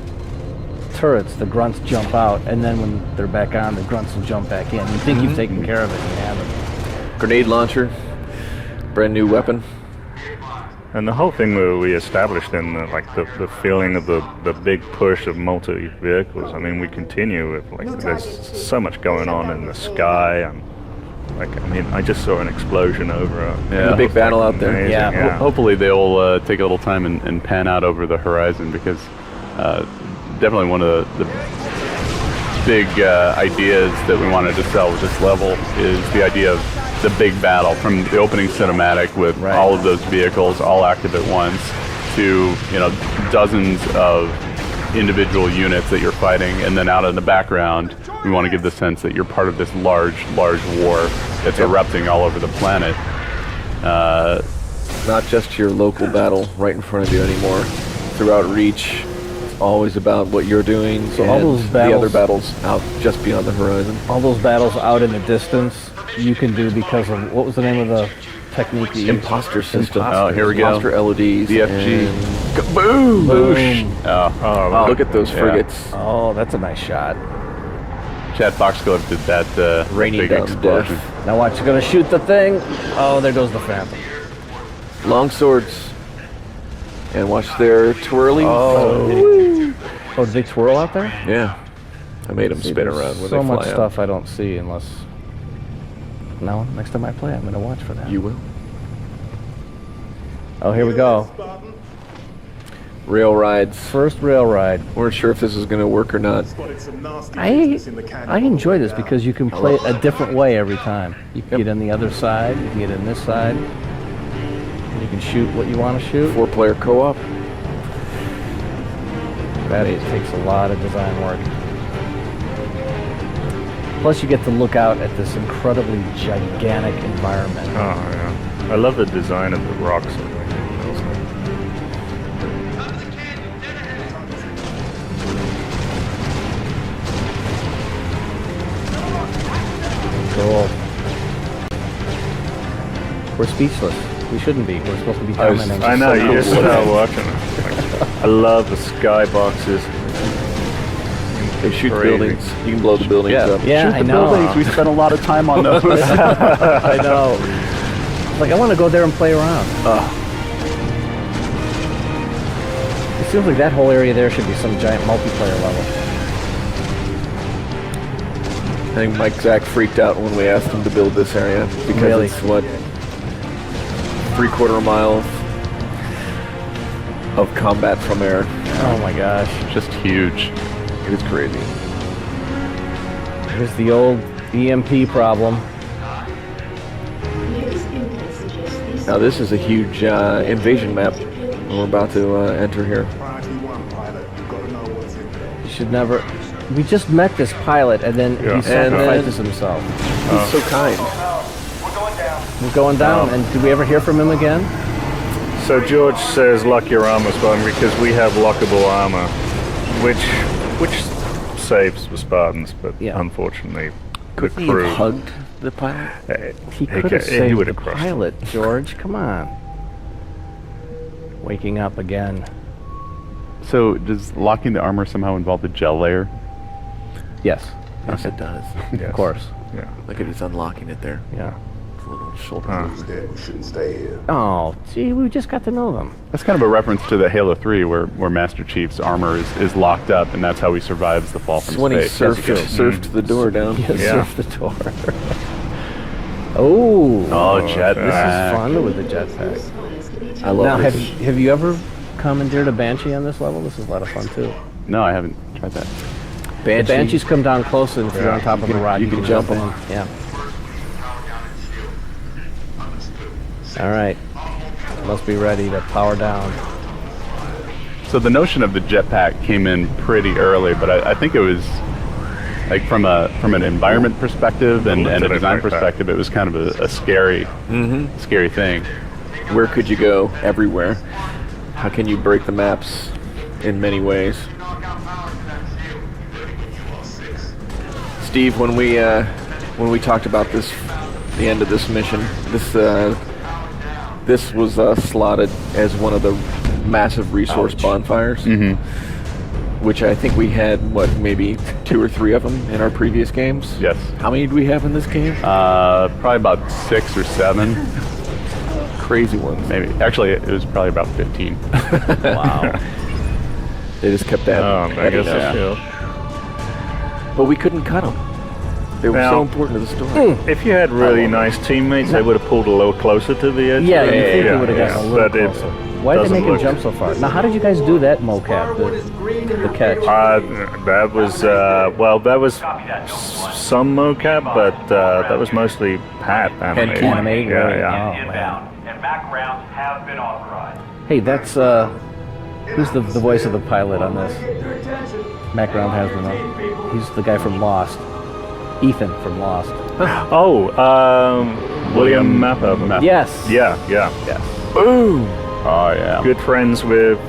turrets, the grunts jump out, and then when they're back on, the grunts will jump back in. You think you've taken care of it, and you haven't. Grenade launcher, brand new weapon. And the whole thing that we established in the feeling of the big push of multi-vehicles, I mean, we continue with, like, there's so much going on in the sky, and, like, I mean, I just saw an explosion over The big battle out there. amazing, Yeah. yeah. Hopefully they'll take a little time and pan out over the horizon, because definitely one of the big ideas that we wanted to sell with this level is the idea of the big battle, from the opening cinematic with Right. all of those vehicles all active at once to, you know, dozens of individual units that you're fighting, and then out in the background we want to give the sense that you're part of this large war that's erupting all over the planet. Not just your local battle right in front of you anymore. Throughout Reach, it's always about what you're doing, So all and those the other battles- battles out just beyond the horizon. All those battles out in the distance, you can do because of, what was the name of the technique you used? Imposter system. Oh, here we go. Imposter LEDs. DFG. and Boom! Boom. Oh, look at those Yeah. frigates. Oh, that's a nice shot. Chad Foxglove did that Raining big down explosion. death. Now watch, you're gonna shoot the thing. Oh, there goes the Phantom. Long swords. And watch their twirling. Oh, did they twirl out there? Yeah. I made them See, spin there's around when so they fly much out. stuff I don't see unless. No, next time I play, I'm gonna watch for that. You will. Oh, here we go. Rail rides. First rail ride. Weren't sure if this was going to work or not. I enjoy this because you can play it a different way every time. You can get on the other side, you can get in this side, and you can shoot what you want to shoot. 4-player co-op. That takes a lot of design work. Plus, you get to look out at this incredibly gigantic environment. Oh yeah, I love the design of the rocks. Cool. We're speechless. We shouldn't be. We're supposed to be commenting. I know, you just start watching it. I love the skyboxes. They shoot Crazy. buildings. You can blow the buildings up. Yeah, Shoot I the know. buildings. We spent a lot of time on those. I know. Like, I want to go there and play around. It seems like that whole area there should be some giant multiplayer level. I think Mike Zack freaked out when we asked him to build this area because Really? it's what 3/4 mile of combat from air. Oh my gosh. Just huge. It is crazy. Here's the old EMP problem. Now this is a huge invasion map we're about to enter here. Priority 1, pilot. You've got to know what's in there. You should never... We just met this pilot, and then Yeah. he sacrifices himself. He's so kind. We're going down. We're going down, and did we ever hear from him again? So George says lock your armor Spartan because we have lockable armor, which saves the Spartans, but Yeah. unfortunately the Couldn't he crew. have hugged the pilot? He could have he saved would the have crushed pilot, George. Come on. Waking up again. So does locking the armor somehow involve the gel layer? Yes, Yes, it does. Yes. of course. Yeah. Look at he's unlocking it there. Yeah. His little shoulder. Who's dead? We shouldn't stay here. Oh, gee, we just got to know them. That's kind of a reference to the Halo 3 where Master Chief's armor is locked up, and that's how he survives the fall from It's when he space. surfed the door down. Yeah. Surf the door. Oh. Oh, jet. This is fun with the jetpack. I love Now, this. have you ever commandeered a Banshee on this level? This is a lot of fun, too. No, I haven't tried that. The Banshees come down close, and if you're on top of a rock, you can jump in. on. Yeah. All right. Must be ready to power down. So the notion of the jetpack came in pretty early, but I think it was like from an environment perspective and a design perspective, it was kind of a scary thing. Where could you go? Everywhere. How can you break the maps in many ways? Steve, when we talked about this, the end of this mission, this was slotted as one of the massive resource bonfires, which I think we had maybe 2 or 3 of them in our previous games. Yes. How many do we have in this game? Probably about 6 or 7. Crazy ones. Maybe. Actually, it was probably about 15. Wow. They just kept that. I guess adding that's up. But we couldn't cut them. They were Now- so important to the story. If you had really nice teammates, they would have pulled a little closer to the edge. Yeah, you Yeah, think yeah, we would have yeah. gotten a little But it closer. Why did they doesn't make him look- jump so far? Now, how did you guys do that mocap, the catch? That was that was some mocap, but that was mostly Pat animated. Animated, Yeah, right? yeah. Oh, man. Inbound, and back rounds have been authorized. Hey, that's, who's the voice of the pilot on this? Mac Brown has been on. He's the guy from Lost. Ethan from Lost. William Mappa. Yes. Yeah. Boom! Oh yeah. Good friends with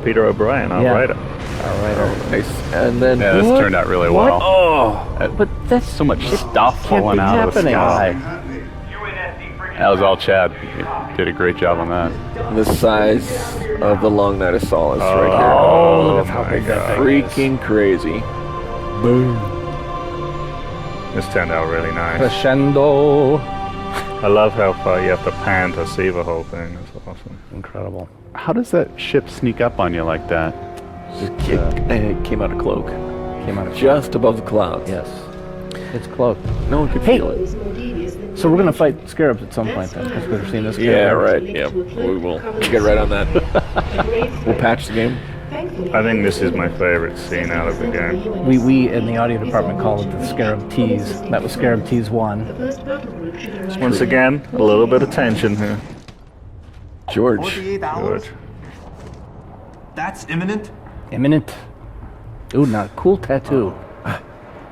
Peter O'Brien, our Yeah. writer. All right. Nice. And then Yeah, this turned out really well. Oh, But that's So much stuff can't falling be out of the happening. sky. That was all Chad. He did a great job on that. the size of the Long Night of Solace right here. Oh, look at how my big that God. thing is. Freaking crazy. Boom. This turned out really nice. Crescendo. I love how far you have to pan to see the whole thing. That's awesome. Incredible. How does that ship sneak up on you like that? It came out of cloak. Came out of Just above the clouds. Yes. It's cloaked. No one could Hey. feel it. So we're gonna fight scarabs at some point then, because we've seen this. Yeah, scarab. right. Yeah, we will. We'll get right on that. We'll patch the game. I think this is my favorite scene out of the game. We in the audio department call it the Scarab Tease. That was Scarab Tease 1. Once again, a little bit of tension here. George. 48 hours? George. That's imminent? Imminent. Ooh, now cool tattoo.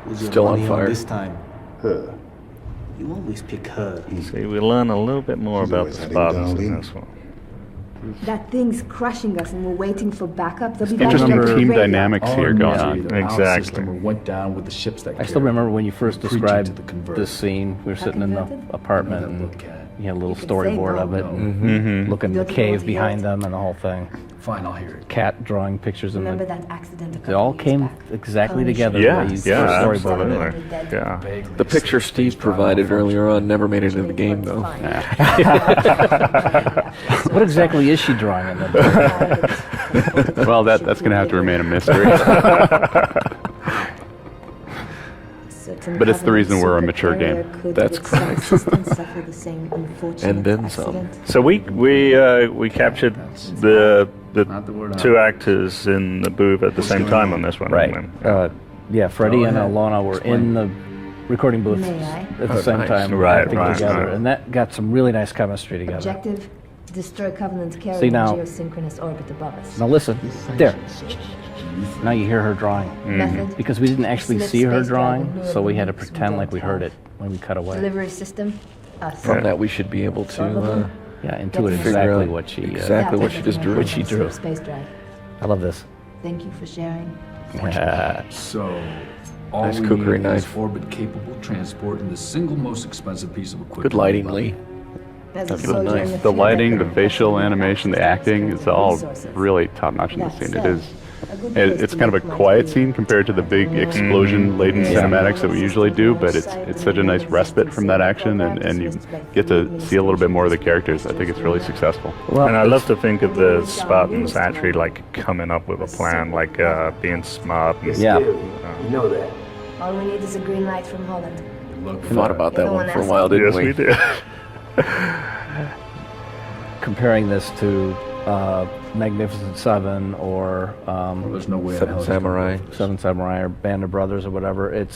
Was your Still on money fire. this time? Her. You always pick her. See, we learn a little bit more She's about always the heading Spartans down in in. this one. That thing's crushing us and we're waiting for backup. They'll be back Interesting in the team graveyard. dynamics here going on. Exactly. Went down with the ships that I still remember when you first Preaching described to the converted. this scene. We were sitting in the converted? apartment and Look at. you had a little You could say storyboard no. of it, No. and looking at the Don't you cave want to hear behind it? them and the whole thing. Fine, I'll hear it. Cat drawing pictures in Remember the. that accident a It all couple years came back? exactly Colony together. ship. Yeah, the way you yeah, first storyboarded it. absolutely. Yeah. The picture Steve provided earlier on never made it into the game, though. What exactly is she drawing in the? Well, that's going to have to remain a mystery. But it's the reason we're a mature game. That's correct. And then some. So we captured the two actors in the booth at the same time on this one. Right. didn't we? Yeah, Freddie and Alana were in the recording booth May I? at the same nice. time, Right, acting right, together, right. and that got some really nice chemistry together. Objective: destroy Covenant's carrier See in now- geosynchronous orbit above us. Now listen, there. Now you hear her drawing. Method: Because we didn't actually Smith see her space drawing, drive and so we had to nukes we pretend like don't we heard have. it when we cut away. delivery system: us. From that, we should be able to Yeah, intuit Figure exactly out what she. exactly what she just drew. What she drew. Space drive. I love this. Thank you for sharing. So, all Nice we cookery need is knife. orbit-capable transport and the single most expensive piece of equipment. Good lighting, Lee. There's That's a really soldier nice. in The field lighting, the that facial can animation, the access acting, it's all resources. really top-notch in the That scene. It said, is. a good place It's to kind of a make my quiet tea. scene compared to the big explosion-laden cinematics that we usually do, but it's such a nice respite from that action, and you get to see a little bit more of the characters. I think it's really successful. Well, And I love to think of the Spartans actually like coming up with a plan, like being smart. And yeah. You know that. All we need is a green light from Holland. Look, Thought about that one for a while, didn't Yes, we? we do. Comparing this to Magnificent Seven or there's no way. in Seven hell Samurai. Seven Samurai or Band of Brothers or whatever,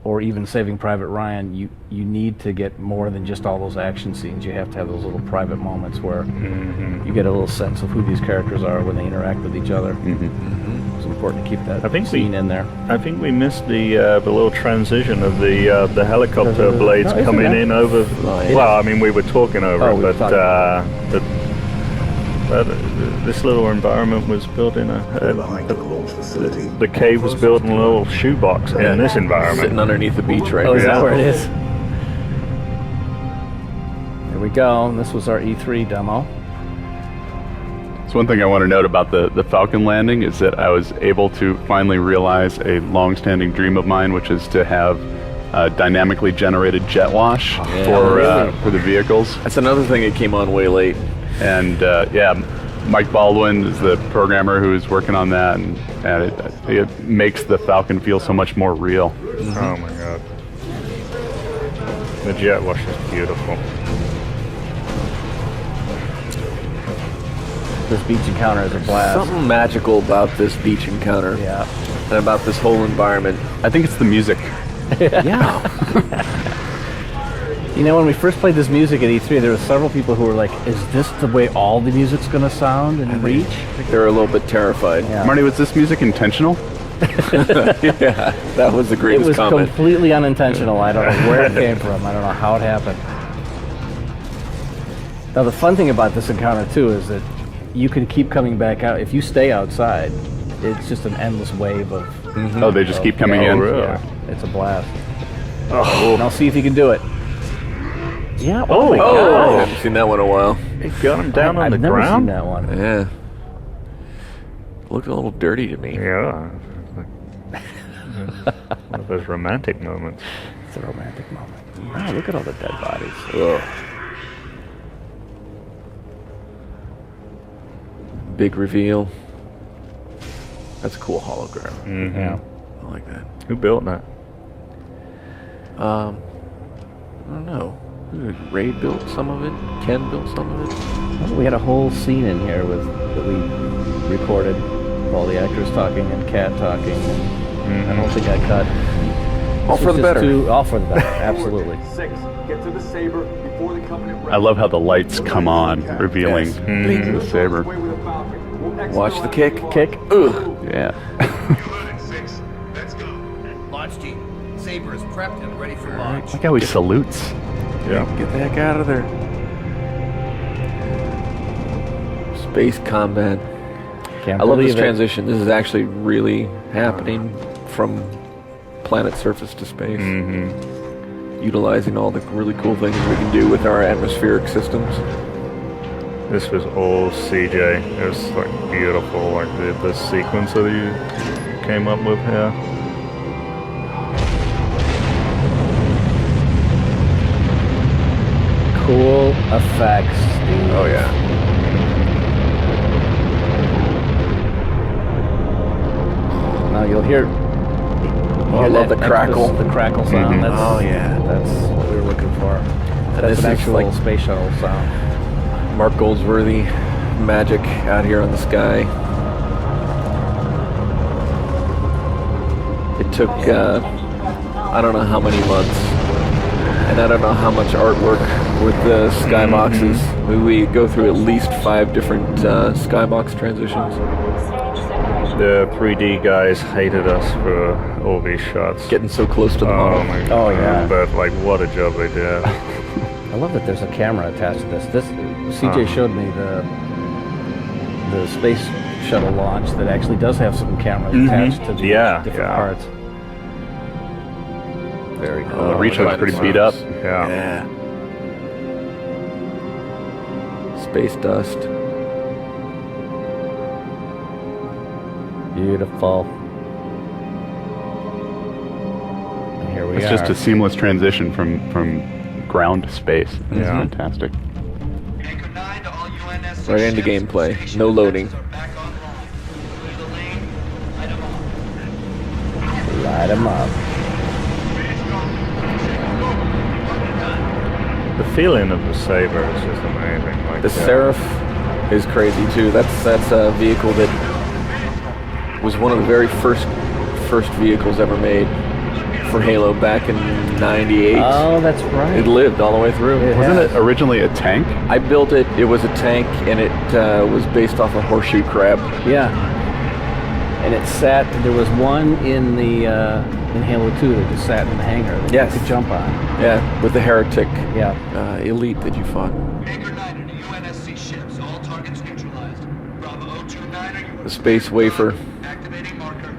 or even Saving Private Ryan, you need to get more than just all those action scenes. You have to have those little private moments where you get a little sense of who these characters are when they interact with each other. It's important to keep that I think scene in there. I think we missed the little transition of the helicopter blades No, isn't coming that- in over. Well, I mean, we were talking over Oh, it, we were but this little environment was built in Behind the launch facility. the cave was built in a little shoebox in this environment. Sitting underneath the beach right Oh, is now. that where it is? Here we go. This was our E3 demo. So one thing I want to note about the Falcon landing is that I was able to finally realize a long-standing dream of mine, which is to have dynamically generated jet wash for the vehicles. That's another thing that came on way late. And Mike Baldwin is the programmer who is working on that, and it makes the Falcon feel so much more real. Oh my god, the jet wash is beautiful. This beach encounter is a blast. Something magical about this beach encounter. Yeah. And about this whole environment. I think it's the music. Yeah. You know, when we first played this music at E3, there were several people who were like, is this the way all the music's going to sound in Reach? I think they're a little bit terrified. Yeah. Marty, was this music intentional? Yeah, that was the It greatest was comment. completely unintentional. I don't know where it came from. I don't know how it happened. Now, the fun thing about this encounter, too, is that you can keep coming back out. If you stay outside, it's just an endless wave of... Oh, they just keep coming in? really? Yeah, it's a blast. Oh, And I'll see if you can do it. Yeah, Oh, my Oh, God. I haven't seen that one in a while. it got him down on I've the never ground. seen that one. Yeah. Looked a little dirty to me. Yeah. One of those romantic moments. It's a romantic moment. Wow, look at all the dead bodies. Ugh. Big reveal. That's a cool hologram. Yeah. I like that. Who built that? I don't know. Ray built some of it. Ken built some of it. We had a whole scene in here that we recorded, all the actors talking and Kat talking. I don't think I cut. All This for was the just better. all for the better, absolutely. 6, get to the Saber before the Covenant. I love how the lights come on, revealing the saber. Watch the kick. Kick. Ugh. Yeah. Launch team, Saber is prepped and ready for launch. Look how he salutes. Yeah. Get the heck out of there. Space combat. Can't I love this believe it. transition. This is actually really happening from planet surface to space. Utilizing all the really cool things we can do with our atmospheric systems. This was all CJ. It was like beautiful, like the sequence that you came up with here. Cool effects, dude. Oh yeah. Now you'll hear. I love the crackle. The crackle sound. That's, Oh, yeah. That's what we were looking for. And That's this an is actual like space shuttle sound. Mark Goldsworthy magic out here on the sky. It took I don't know how many months, and I don't know how much artwork with the skyboxes. We go through at least 5 different skybox transitions. The 3D guys hated us for all these shots. Getting so close to the model. my Oh, God. yeah. But like, what a job they did. I love that there's a camera attached to this. CJ showed me the space shuttle launch that actually does have some cameras attached to the different parts. Very cool. The Reach looks pretty beat up. Yeah. Space dust. Beautiful. And here we It's are. just a seamless transition from ground to space. It's Yeah. fantastic. Anchor 9 to all UNSC Right into ships. gameplay. Station No loading. defenses are back online. Clear the lane. Light 'em up. Light 'em up. The feeling of the Saber is just amazing. Like The Seraph is crazy too. That's a vehicle that was one of the very first vehicles ever made for Halo back in '98. Oh, that's right. It lived all the way through. Wasn't it originally a tank? I built it. It was a tank, and it was based off a horseshoe crab. Yeah. And it sat. There was one in the in Halo 2 that just sat in the hangar that Yes. you could jump on. Yeah, with the heretic Yeah. elite that you fought. Anchor 9 to UNSC ships. All targets neutralized. Bravo 029 are you The space wafer. activating marker.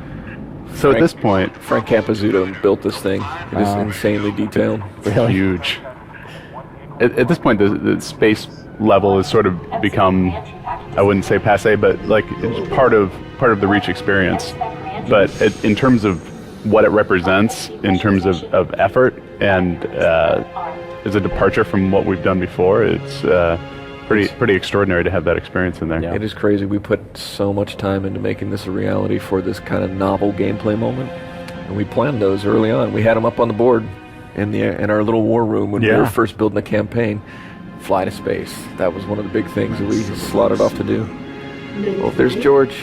So at this point, Frank Capizzuto built this thing. It is insanely detailed. Really? huge. At this point, the space level has sort of become, I wouldn't say passé, but like it's part of the Reach experience. But in terms of what it represents, in terms of effort, and as a departure from what we've done before, it's pretty extraordinary to have that experience in there. Yeah. It is crazy. We put so much time into making this a reality for this kind of novel gameplay moment, and we planned those early on. We had them up on the board in our little war room when we were first building the campaign. Fly to space. That was one of the big things that we slotted off to do. Well, there's George.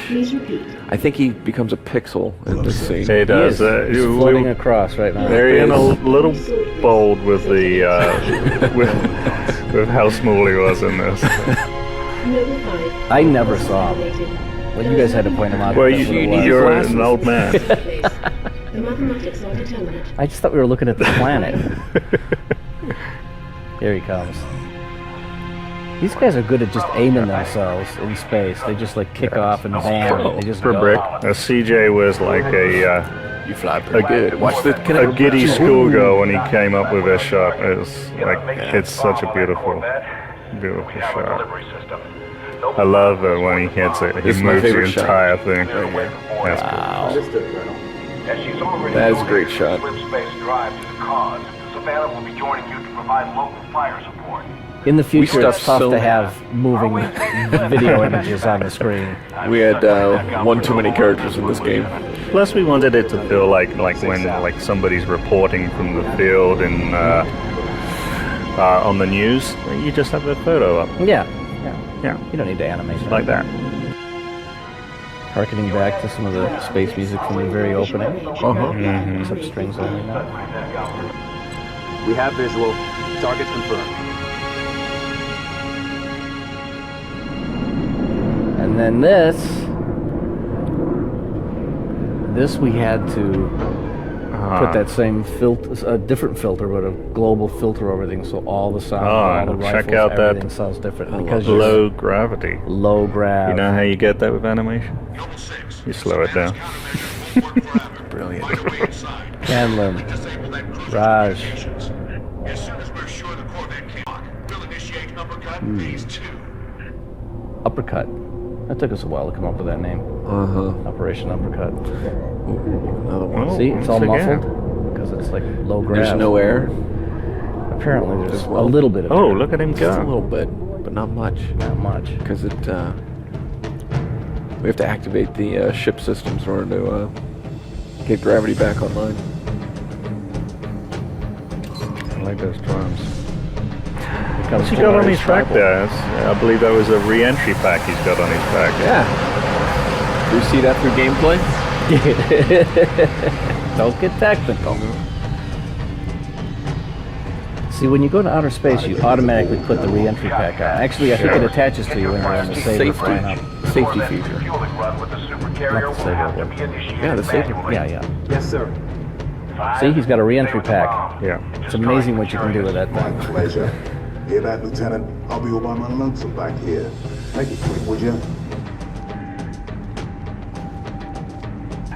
I think he becomes a pixel in this scene. He does. He's floating across right now. There he Being a is. little bold with the with how small he was in this. I never saw him. Well, you guys had to point him out. Well, That's what it was. you're an old man. I just thought we were looking at the planet. Here he comes. These guys are good at just aiming themselves in space. They just like kick off and bam. They just For go. brick. CJ was like a You fly pretty good. Watch the giddy schoolgirl when he came up with this shot. It was like it's such a beautiful shot. I love it when he hits it. He This is my moves the favorite shot. entire thing. That's That is a great shot. Space drive to the cause. Savannah will be joining you to provide local fire support. In the future, stuffed it's tough so- to have moving video images on the screen. We had one too many characters in this game. Plus, we wanted it to feel like when somebody's reporting from the field and on the news. You just have the photo up. Yeah. Yeah, You don't need to animate it. like that. Harkening back to some of the space music from the very opening. Except strings only now. We have visual. Target confirmed. And then this we had to put that same filter, a different filter, but a global filter over everything, so all the sound, all the rifles, check out everything that sounds different because low gravity. Low grav. You know how you get that with animation? You slow it down. Brilliant. Canlin, Raj. Uppercut. That took us a while to come up with that name. Operation Uppercut. Another one. Oh, See, it's all once again. muffled because it's like low grav. There's no air. Apparently, there's a little bit of Oh, air. look at him Just a go. little bit, but not much. Not much. Because we have to activate the ship systems in order to get gravity back online. I like those drums. What's he got on his back there? I believe that was a re-entry pack he's got on his back. Yeah. Do you see that through gameplay? Don't get technical. See, when you go to outer space, you automatically put the re-entry pack on. Actually, I think it attaches to you when you're on the saber flying up. Safety feature. Not the saber, but Yeah, the safety. yeah. Yes, sir. See, he's got a re-entry pack. Yeah. It's amazing what you can do with that My thing. pleasure. Hear that, Lieutenant? I'll be all by my lonesome back here. Make it quick, would you?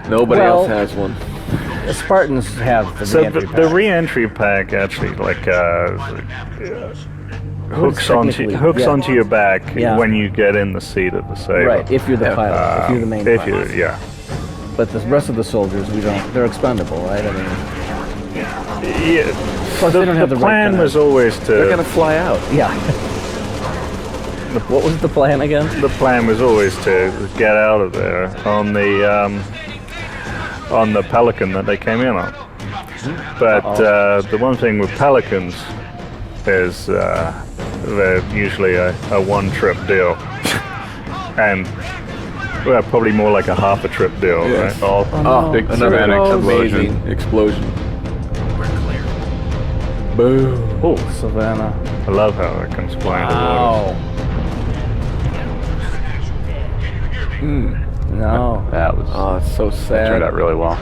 Nobody Well, else has one. The Spartans have the So re-entry the pack. re-entry pack actually hooks technically, yeah. onto your back Yeah. when you get in the seat of the saber. Right, if you're the pilot, if you're the main pilot. Yeah. But the rest of the soldiers, they're expendable, right? I mean, Yeah. Plus, they don't have the right plan kind of- was always They're to. gonna fly out. yeah. What was the plan again? The plan was always to get out of there on the Pelican that they came in on. But the one thing with Pelicans is they're usually a one-trip deal, and well, probably more like a half a trip deal, Yes. right? Oh, Big another ceramic explosion. amazing explosion. Boom. Oh, Savannah. I love how it comes flying towards. Wow. No. That was Oh, it's so sad. turned out really well.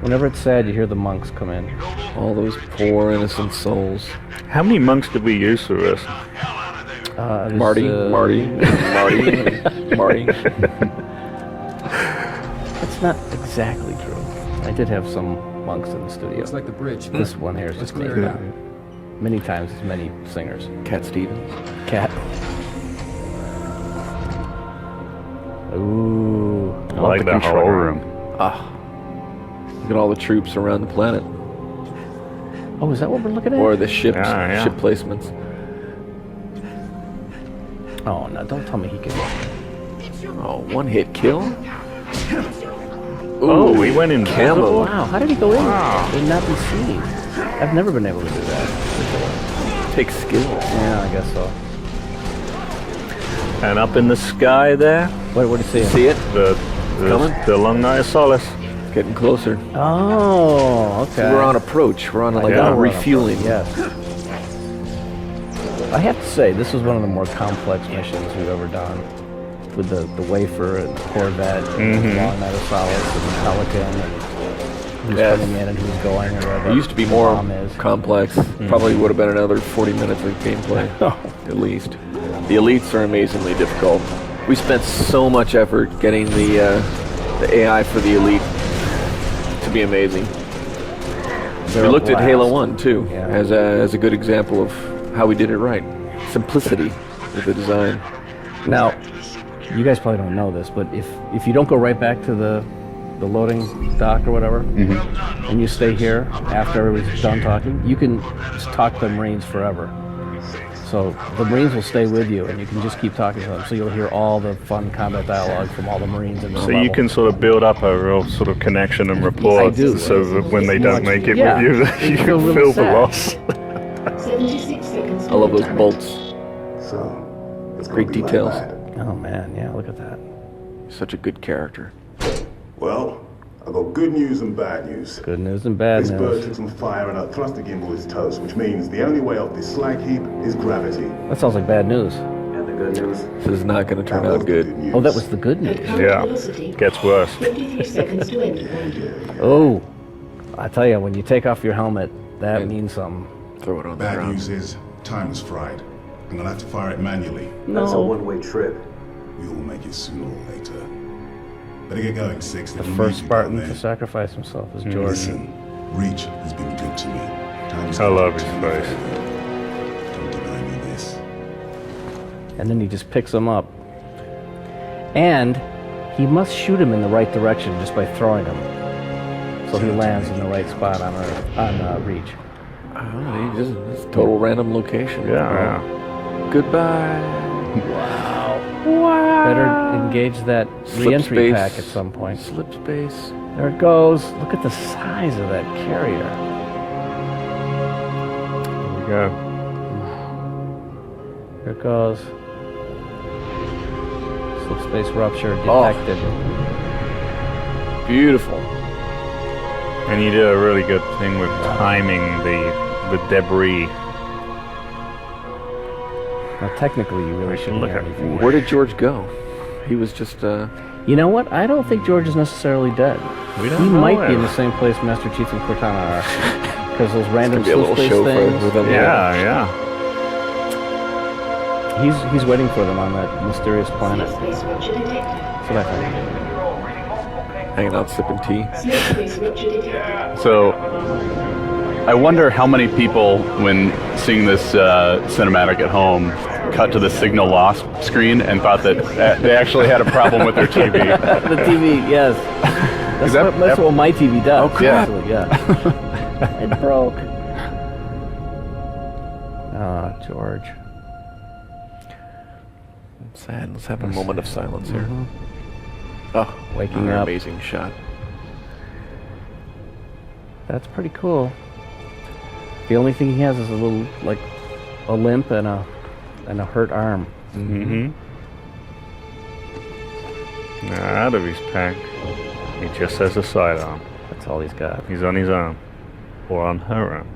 Whenever it's sad, you hear the monks come in. All those poor innocent souls. How many monks did we use for this? There's, Marty. That's not exactly true. I did have some monks in the studio. Looks like the bridge. This one here is just me. clear it out. Many times as many singers. Cat Stevens. Cat. Ooh. I like the control room. Look at all the troops around the planet. Oh, is that what we're looking at? Or the ships, Yeah. ship placements. Oh, no, don't tell me he can. Oh, one hit kill? Oh, we went in Camo. Wow, how did he go in? Did not be seen. I've never been able to do that. Takes skill. Yeah, I guess so. And up in the sky there, What did he say? See it? Coming? the Alumni Solace. Getting closer. Oh, okay. We're on approach. We're on like Yeah, a we're on refueling. Yes. I have to say, this was one of the more complex missions we've ever done. With the Wafer and the Corvette, and the Long Night of Solace, and the Pelican, and who's Yes. coming in and who's going, and wherever It used to be the more bomb is. complex. Probably would have been another 40 minutes of gameplay, at least. The elites are amazingly difficult. We spent so much effort getting the AI for the elite to be amazing. They're We a looked at blast. Halo 1 too, Yeah. as a good example of how we did it right. Simplicity with the design. Now, you guys probably don't know this, but if you don't go right back to the loading dock or whatever, and you stay here after everybody's done talking, you can just talk to the Marines forever. So the Marines will stay with you, and you can just keep talking to them. So you'll hear all the fun combat dialogue from all the Marines in the So you can sort of build up a real sort of connection and rapport, I do. so that when they don't make it Yeah. with you, You you feel really feel the sad. loss. 76 seconds. I love those bolts. So, it's Great gonna be like details. that. Oh man, yeah, look at that. Such a good character. Well, I've got good news and bad news. Good news and bad This bird news. took some fire and our thruster gimbal is toast, which means the only way off this slag heap is gravity. That sounds like bad news. good news? This is not going to turn out good. Oh, that was the good news. Yeah, gets worse. 53 seconds to end. Oh, I tell you, when you take off your helmet, that means something. Throw it on the Bad ground. news is, time is fried. I'm gonna have to fire it manually. That's a one-way trip. We will make it sooner or later. Better get going, Six. The first Spartan to sacrifice himself is George. Listen, Reach has been good to me. Time's I love his to face. Don't deny me this. And then he just picks him up. And he must shoot him in the right direction just by throwing him. So he lands in the right spot on Reach. Oh, he just, it's total random location. Yeah. Goodbye. Wow. Better engage that Slip re-entry space. pack at some point. Slip space. There it goes. Look at the size of that carrier. There we go. There it goes. Slip space rupture detected. Beautiful. And you did a really good thing with timing the debris. Now, technically, you really shouldn't Look hear at anything. Where did George go? He was just, You know what? I don't think George is necessarily dead. We don't He know might be in him. the same place Master Chief and Cortana are. Because those random be a little slip show space for things. them. Yeah. He's waiting for them on that mysterious planet. Space rupture detected. That's what I think. hanging out sipping tea. Space rupture detected. So, I wonder how many people, when seeing this cinematic at home, cut to the signal loss screen and thought that they actually had a problem with their TV. The TV, yes. That's what my TV does. Oh, crap. Actually, yeah. It broke. Ah, George. Sad. Let's have a moment of silence here. Mhm. Oh, Waking another up. amazing shot. That's pretty cool. The only thing he has is a little, like, a limp and a hurt arm. Mm-hmm. Out of his pack. He just has a sidearm. That's all he's got. He's on his own. Or on her own.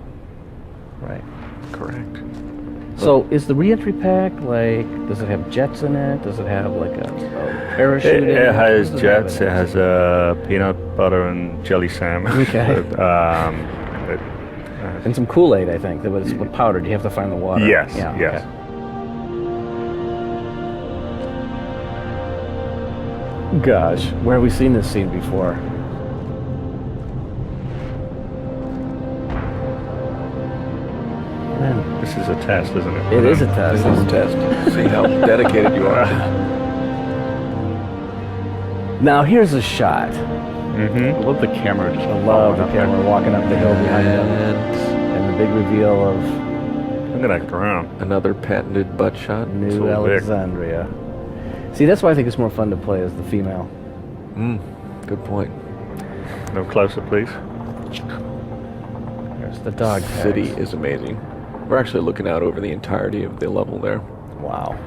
Right. Correct. So, is the re-entry pack, like, does it have jets in it? Does it have, like, a parachute in it? It has What does have jets, in it has peanut butter and jelly sandwich. Okay. It, And some Kool-Aid, I think. That was powdered. You have to find the water. yes, Yeah, yes. okay. Gosh, where have we seen this scene before? Man, This is a test, isn't it? it is a test. This is a test. See how dedicated you are. Now, here's a shot. Mm-hmm. I love the camera just I love the following up there. camera walking up the hill behind them. And And the big reveal of Look at that ground. another patented butt shot. New So big. Alexandria. See, that's why I think it's more fun to play as the female. Good point. No closer, please. There's the dog tags. City is amazing. We're actually looking out over the entirety of the level there. Wow.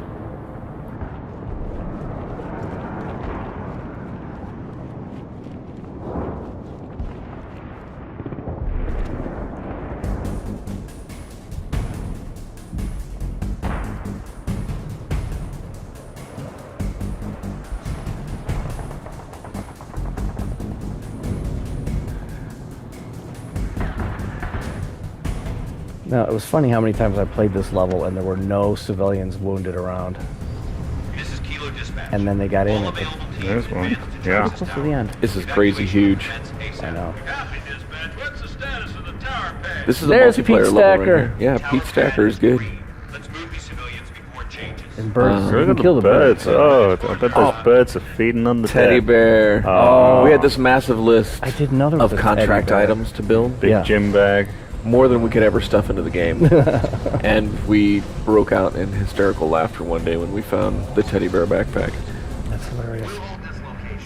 Now, it was funny how many times I played this level and there were no civilians wounded around. And then they got in at the There's one. Yeah. close to the end. This is crazy huge. I know. This is There's a Pete multiplayer level Stacker. right here. Yeah, Pete Stacker is good. And birds. you Look can at kill the the birds. birds. Oh, I bet those birds are feeding on the Teddy dead. bear. Oh. We had this massive list I didn't know there was of a teddy contract bear. items to build. Big Yeah. gym bag. More than we could ever stuff into the game. And we broke out in hysterical laughter one day when we found the teddy bear backpack. That's hilarious.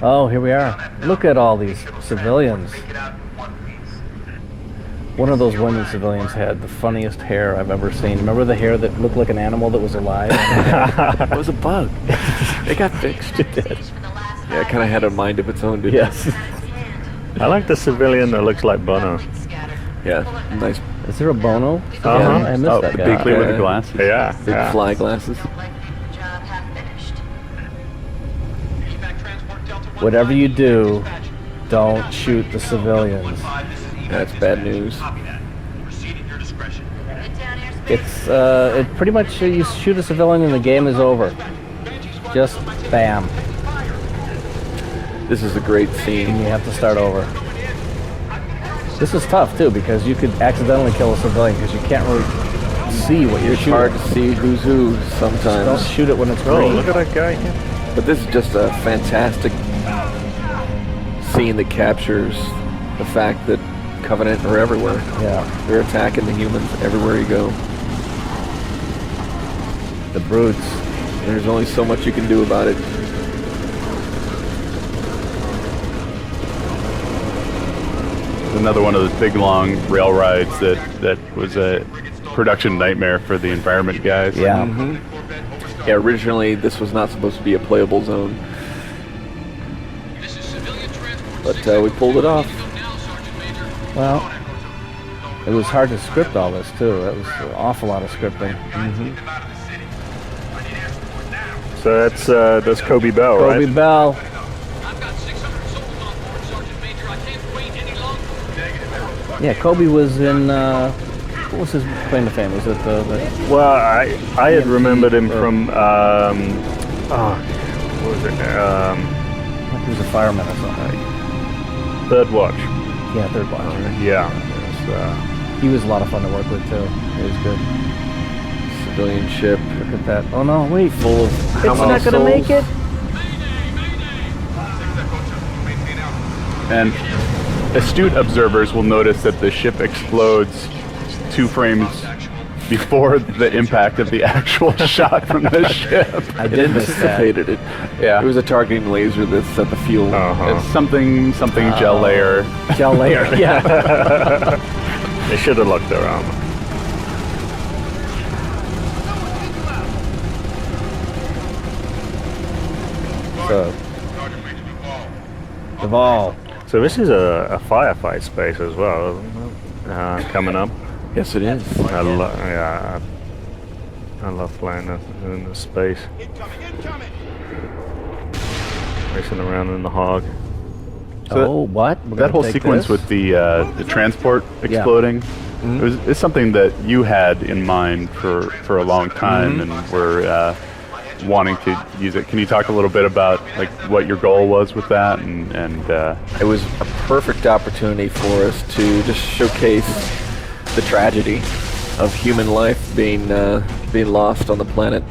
Oh, here we are. Look at all these civilians. One of those women civilians had the funniest hair I've ever seen. Remember the hair that looked like an animal that was alive? It was a bug. It got fixed. It did. Yeah, it kind of had a mind of its own, didn't Yes. I like the civilian that looks like Bono. it? Yeah, nice Is there a Bono? Uh-huh. I missed that The guy. big clear with Yeah. the glasses. Yeah. big yeah. fly glasses. Whatever you do, don't shoot the civilians. That's bad news. It pretty much, you shoot a civilian and the game is over. Just bam. This is a great And scene. you have to start over. This is tough too, because you could accidentally kill a civilian because you can't really see what you're It's shooting. hard to see who's who sometimes. Don't shoot it when it's Oh, green. look at that guy here. But this is just a fantastic scene that captures the fact that Covenant are everywhere. Yeah, They're attacking the humans everywhere you go. the brutes. There's only so much you can do about it. Another one of those big long rail rides that was a production nightmare for the environment guys. Yeah. Yeah, originally this was not supposed to be a playable zone. But we pulled it off. Well, it was hard to script all this too. That was an awful lot of scripting. So that's Kobe Bell, Kobe right? Bell. Yeah, Kobe was in. What was his claim to fame? Was it the Well, I had remembered him from what was it? he was a fireman or something? Third Watch. Yeah, Third Watch. Yeah. He was a lot of fun to work with too. He was good. Civilian ship. Look at that. Oh no, wait. Full of It's not gonna make it. And astute observers will notice that the ship explodes 2 frames before the impact of the actual shot from the ship. I did miss that. Anticipated it. Yeah. It was a targeting laser that set the fuel. It's something gel layer. Gel layer. Yeah. They should have looked their armor. So, Duvall. So this is a firefight space as well, coming up. Yes, it is. I love playing in the space. Racing around in the hog. Oh, what? We're That gonna whole take sequence this? with the transport exploding, it's something that you had in mind for a long time, and were wanting to use it. Can you talk a little bit about like what your goal was with that, and It was a perfect opportunity for us to just showcase the tragedy of human life being lost on the planet.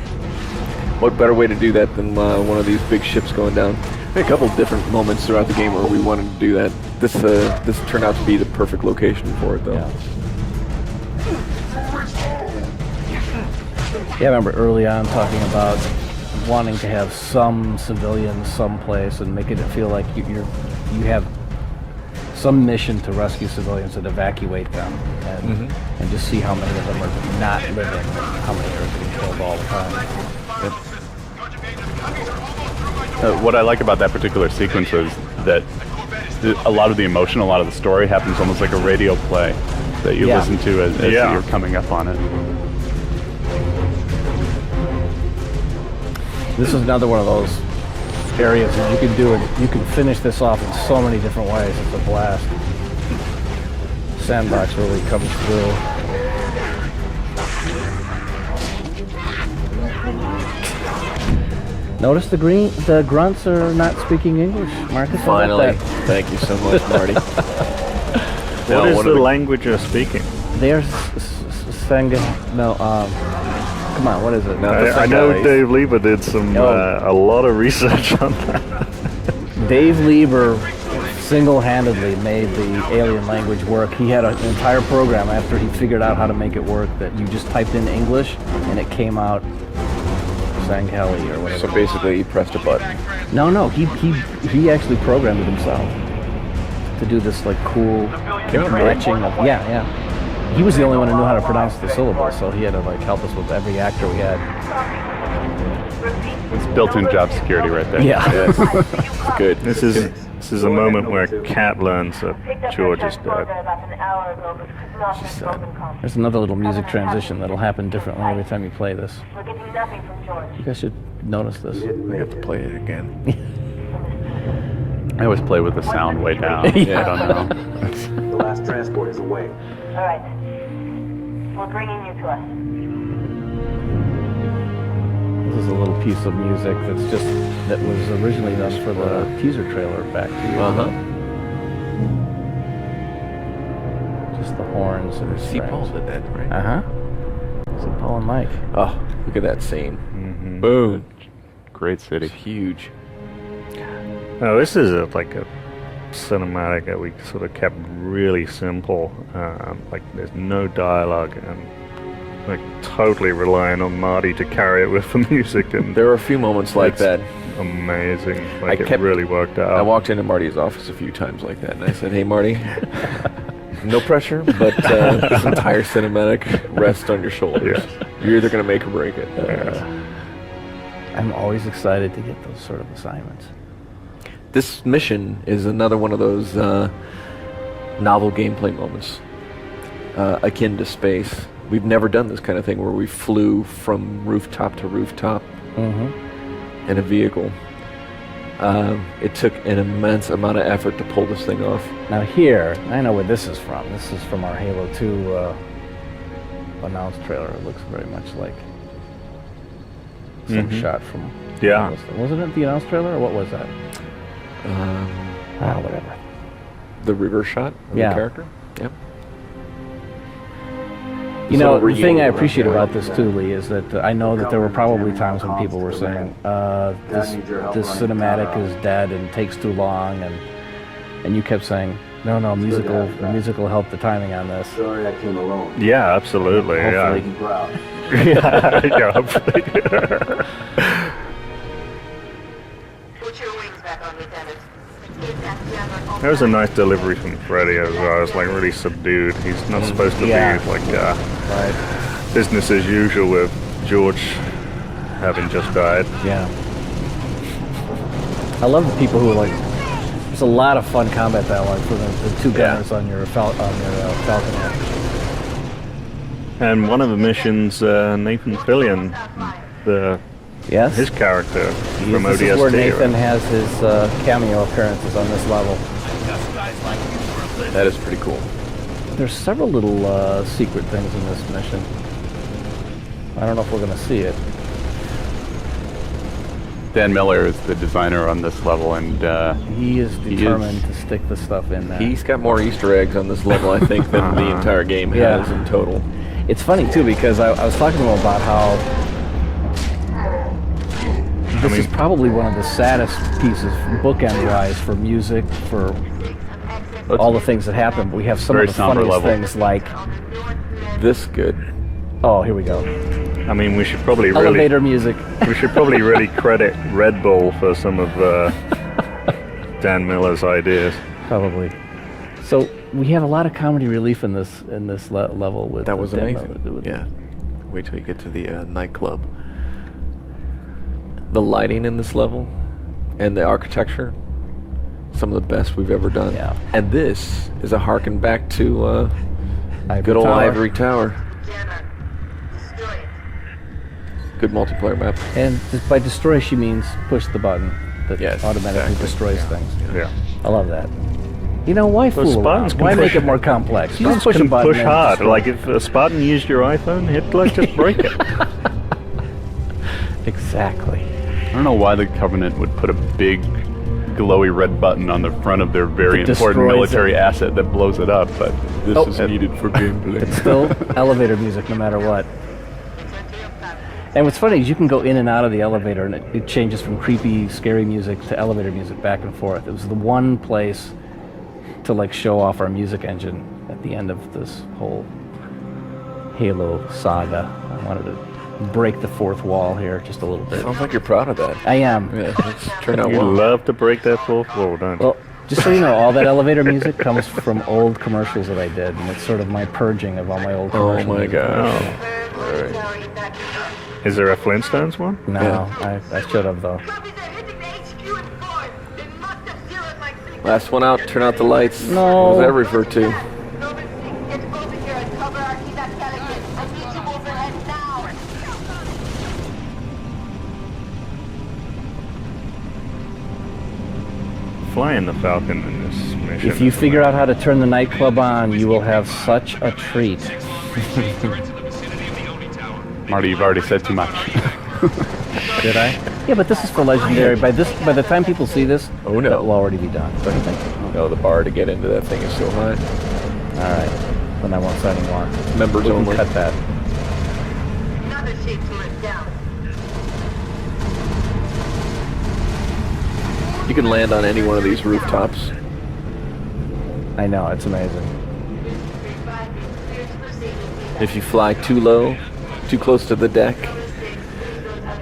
What better way to do that than one of these big ships going down? A couple different moments throughout the game where we wanted to do that. This turned out to be the perfect location for it, though. Yeah, I remember early on talking about wanting to have some civilians someplace and making it feel like you have some mission to rescue civilians and evacuate them, and just see how many of them are not living, and how many are getting killed all the time. what I like about that particular sequence is that a lot of the emotion, a lot of the story happens almost like a radio play that you listen to as you're coming up on it. This is another one of those areas that you can do it. You can finish this off in so many different ways. It's a blast. Sandbox really comes through. Notice the grunts are not speaking English, Marcus. Finally. Thank you so much, Marty. What is the language you're speaking? They're come on, what is it? I know Dave Lieber did a lot of research on that. Dave Lieber single-handedly made the alien language work. He had an entire program after he figured out how to make it work that you just typed in English and it came out Sangheli or whatever. So basically, he pressed a button. No, he actually programmed it himself to do this like cool matching of yeah. He was the only one who knew how to pronounce the syllables, so he had to like help us with every actor we had. It's built-in job security right there. Yeah. It's good. This is a moment where Kat learns that George is dead. There's another little music transition that'll happen differently every time you play this. You guys should notice this. We have to play it again. I always play with the sound way down. Yeah. I don't know. The last transport is away. All right. We're bringing you to us. This is a little piece of music that was originally done for the teaser trailer back 2 years ago. Just the horns and the See, Paul did that, right? So Paul and Mike. Oh, look at that scene. Boom. Great city. It's huge. No, this is like a cinematic that we sort of kept really simple. Like there's no dialogue, and like totally relying on Marty to carry it with the music. And There were a few moments like it's that. amazing. Like it really worked out. I walked into Marty's office a few times like that, and I said, "Hey, Marty, no pressure, but this entire cinematic rests on your shoulders. You're either going to make or break it." I'm always excited to get those sort of assignments. This mission is another one of those novel gameplay moments, akin to space. We've never done this kind of thing where we flew from rooftop to rooftop in a vehicle. It took an immense amount of effort to pull this thing off. Now here, I know where this is from. This is from our Halo 2 announced trailer. It looks very much like some shot from... Yeah. Wasn't it the announced trailer, or what was that? Whatever. The river shot of the character? Yep. You know, the thing I appreciate about this too, Lee, is that I know that there were probably times when people were saying, this cinematic is dead and takes too long, and you kept saying, no, musical help the timing on this. Sorry I came alone. Yeah, absolutely. Hopefully. I'm proud. Yeah, hopefully. Put your wings back on, Lieutenant. There was a nice delivery from Freddy as well. It's like really subdued. He's not supposed to be like business as usual with George having just died. Yeah. I love the people who are like, there's a lot of fun combat dialogue for the two gunners on your Falcon. And one of the missions, Nathan Fillion, his character from ODST. This is where Nathan has his cameo appearances on this level. That is pretty cool. There's several little secret things in this mission. I don't know if we're going to see it. Dan Miller is the designer on this level, and he is determined to stick the stuff in there. He's got more Easter eggs on this level, I think, than the entire game has in total. It's funny, too, because I was talking to him about how this is probably one of the saddest pieces, bookend-wise, for music, for all the things that happen. But we have some of the funniest things, like this good. Oh, here we go. I mean, we should probably elevator music. We should probably really credit Red Bull for some of Dan Miller's ideas. Probably. So we have a lot of comedy relief in this level. With that was amazing. Yeah. Wait till you get to the nightclub. The lighting in this level and the architecture, some of the best we've ever done. Yeah. And this is a harken back to good old Ivory Tower. Good multiplayer map. And by destroy, she means push the button that automatically destroys things. Yeah. I love that. You know, why fool around? Why make it more complex? You just push a button. Push hard. Like if a Spartan used your iPhone, hit just break it. Exactly. I don't know why the Covenant would put a big glowy red button on the front of their very important military asset that blows it up, but this is needed for gameplay. It's still elevator music no matter what. And what's funny is you can go in and out of the elevator and it changes from creepy, scary music to elevator music back and forth. It was the one place to like show off our music engine at the end of this whole Halo saga. I wanted to break the fourth wall here just a little bit. Sounds like you're proud of that. I am. Yeah, it's turned out You well. love to break that fourth wall, don't you? Well, just so you know, all that elevator music comes from old commercials that I did, and it's sort of my purging of all my old commercials. Oh my god. Is there a Flintstones one? No, I should have though. Last one out, turn out the lights. No. What does that refer to? flying the Falcon in this mission. If you figure out how to turn the nightclub on, you will have such a treat. Marty, you've already said too much. Did I? Yeah, but this is for Legendary. By the time people see this, Oh, no. that will already be done. Don't you think? No, the bar to get into that thing is so high. All right. Then I won't say anymore. Members We can only. cut that. Another shape to lift down. You can land on any one of these rooftops. I know, it's amazing. If you fly too low, too close to the deck,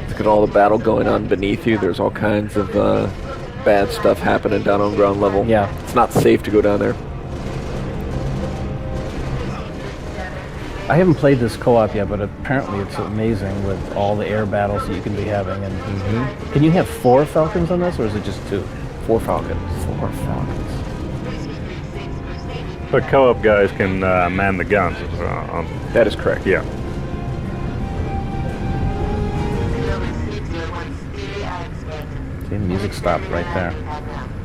look at all the battle going on beneath you. There's all kinds of bad stuff happening down on ground level. Yeah. It's not safe to go down there. I haven't played this co-op yet, but apparently it's amazing with all the air battles that you can be having. And can you have 4 Falcons on this, or is it just 2? 4 Falcons. 4 Falcons. But co-op guys can man the guns. That is correct. Yeah. See, the music stopped right there.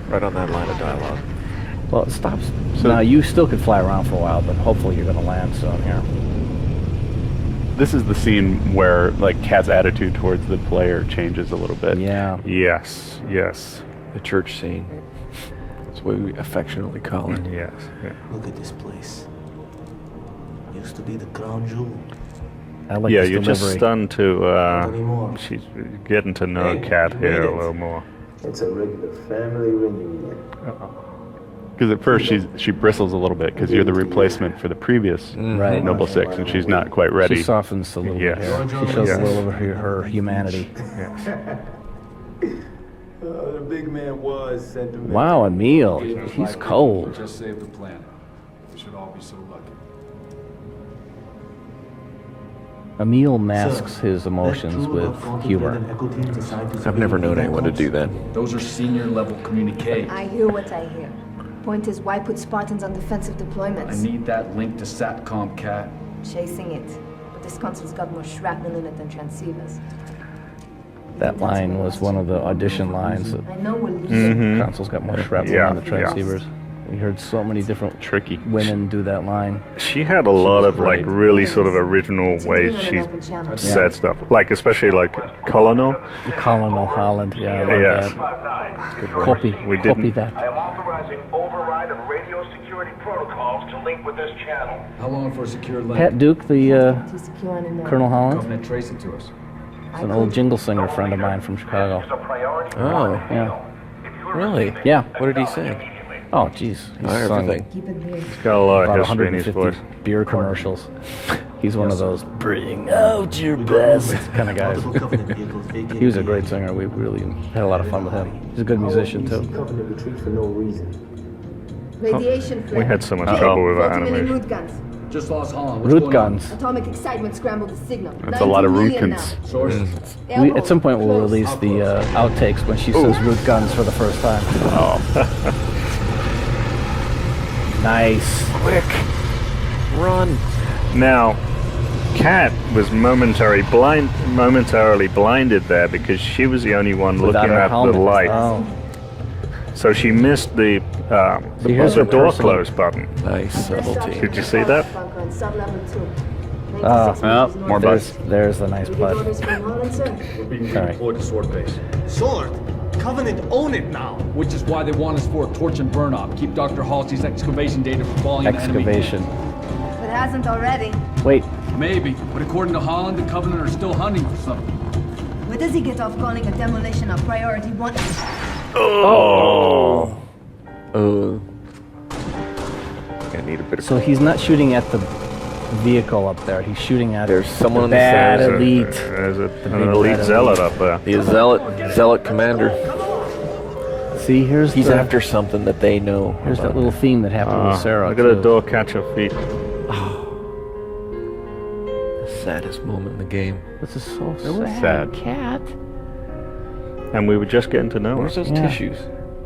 Right on that line of dialogue. Well, it stops. So now you still could fly around for a while, but hopefully you're going to land soon here. This is the scene where like Kat's attitude towards the player changes a little bit. Yeah. Yes. Yes. The church scene. That's what we affectionately call it. Yes. Yeah. Look at this place. Used to be the crown jewel. I like Yeah, this you're just delivery. stunned to anymore. she's getting to know Hey, Kat you here made a it. little more. It's a regular family reunion. Because at first she bristles a little bit because you're the replacement for the previous Right. Noble Six, and she's not quite ready. She softens a little Yes. bit here. She shows Yes. a little of her humanity. The big man was sentimental. Wow, Emil. He's cold. Just saved the planet. We should all be so lucky. Emil masks his emotions with humor. I've never known anyone to do that. Those are senior level communique. I hear what I hear. Point is, why put Spartans on defensive I deployments? need that link to SATCOM, Cat. Chasing it. But this console's got more shrapnel in it than transceivers. That line was one of the audition lines. That I know we're losing. console's got more shrapnel Yeah, than the yeah. transceivers. We heard so many different Tricky. women do that line. She had a lot of like great. really sort of original ways she said stuff, like especially like Colonel. Colonel Holland, yeah, I love Yes. that. Copy, We copy didn't- that. I am authorizing override of radio security protocols to link with this channel. How long for a secure link? Pat Duke, the Too secure anymore. Colonel Holland, Covenant trace it to us. is an old jingle singer friend of mine from Chicago. It's a priority. Oh, Yeah, really? yeah. What did he say? Oh, jeez. He's sung Everything. Keep it weird. Got a lot about of history in his 150 voice. beer commercials. He's one of those bring out your best kind of guys. He was a great singer. We really had a lot of fun with him. He's a good musician too. Covenant retreat for no reason. Radiation flare. We had so much Hit it. trouble with our 40 million animation. root guns. Just lost Holland. What's Root going on? guns. Atomic excitement scrambled the signal. That's a lot of 19 million Rootkins. Source. now. We, at some point, we'll release the outtakes when she says root guns for the first time. Nice. Quick! Run! Now, Kat was momentarily blinded there because she was the only one Without looking her at helmet. the light. Oh. So she missed the here's her door personal- close button. Nice subtlety. Did you see that? Oh, more buzz. There's the nice butt. We're being Sorry. redeployed to Sword Base. Sword? Covenant own it now. Which is why they want us for a torch and burn off. Keep Dr. Halsey's excavation data from falling in the enemy Excavation. If it hasn't already. Wait, camp. Maybe, but according to Holland, the Covenant are still hunting for something. Where does he get off calling a demolition a priority one? Oh. I need a bit of. so he's not shooting at the vehicle up there. He's shooting at There's someone the on the bad side. elite. There's an big elite bad zealot elite. up there. The zealot commander. See, here's He's the, after something that they know. here's that about. little theme that happened with Sarah. Look at the too. door catch her feet. The saddest moment in the game. This is so It was sad. Cat. And we were just getting to know her. Where's those Yeah. tissues?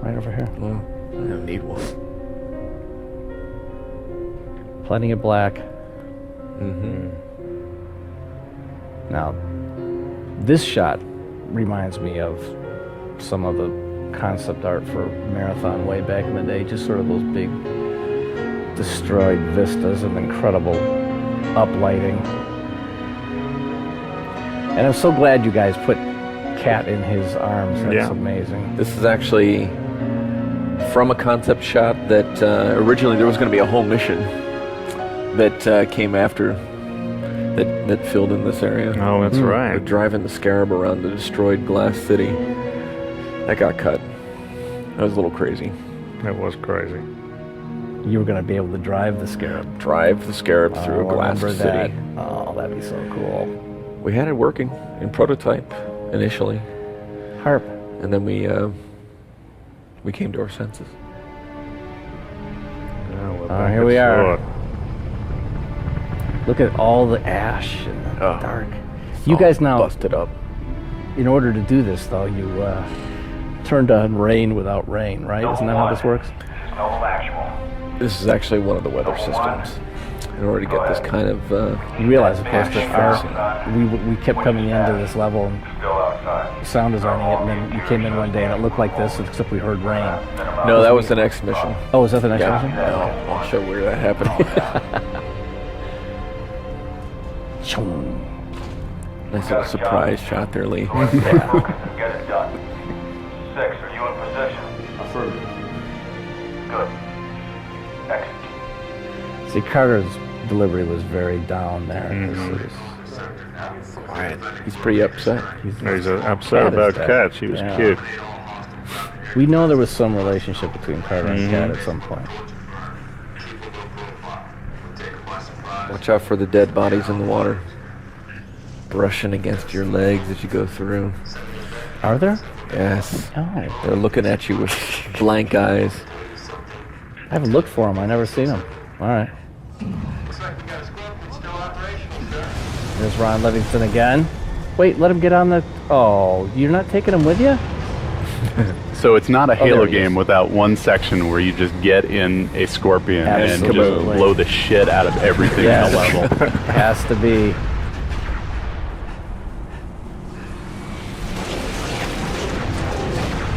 Right over here. Well, I don't need one. Plenty of black. Mm-hmm. Now, this shot reminds me of some of the concept art for Marathon way back in the day. Just sort of those big destroyed vistas and incredible uplighting. And I'm so glad you guys put Cat in his arms. That's amazing. This is actually from a concept shot that originally there was going to be a whole mission that came after that filled in this area. Oh, that's right. We're driving the Scarab around the destroyed glass city. That got cut. That was a little crazy. That was crazy. You were going to be able to drive the Scarab. Drive the Scarab through a glass remember city. that. Oh, that'd be so cool. We had it working in prototype initially. Harp. And then we came to our senses. Here we are. Look at all the ash and the dark. You guys now busted up. In order to do this, though, you turned on rain without rain, right? Isn't that how this works? This is actually one of the weather systems. In order to get this kind of you realize, of course, that we kept coming into this level and sound designing it, and then you came in one day and it looked like this, except we heard rain. No, that was the next mission. Oh, was that the next mission? No, I'll show where that happened. Nice little surprise shot there, Lee. Get it done. 6, are you in position? Affirmative. Good. Execute. See, Carter's delivery was very down there. Quiet. He's pretty upset. He's upset about Cat. She was cute. We know there was some relationship between Carter and Cat at some point. Watch out for the dead bodies in the water. Brushing against your legs as you go through. Are there? Yes. Oh. They're looking at you with blank eyes. I haven't looked for them. I've never seen them. All right. There's Ron Livingston again. Wait, let him get on the... Oh, you're not taking him with you? So it's not a Halo game without one section where you just get in a Scorpion and just blow the shit out of everything in the level. Has to be.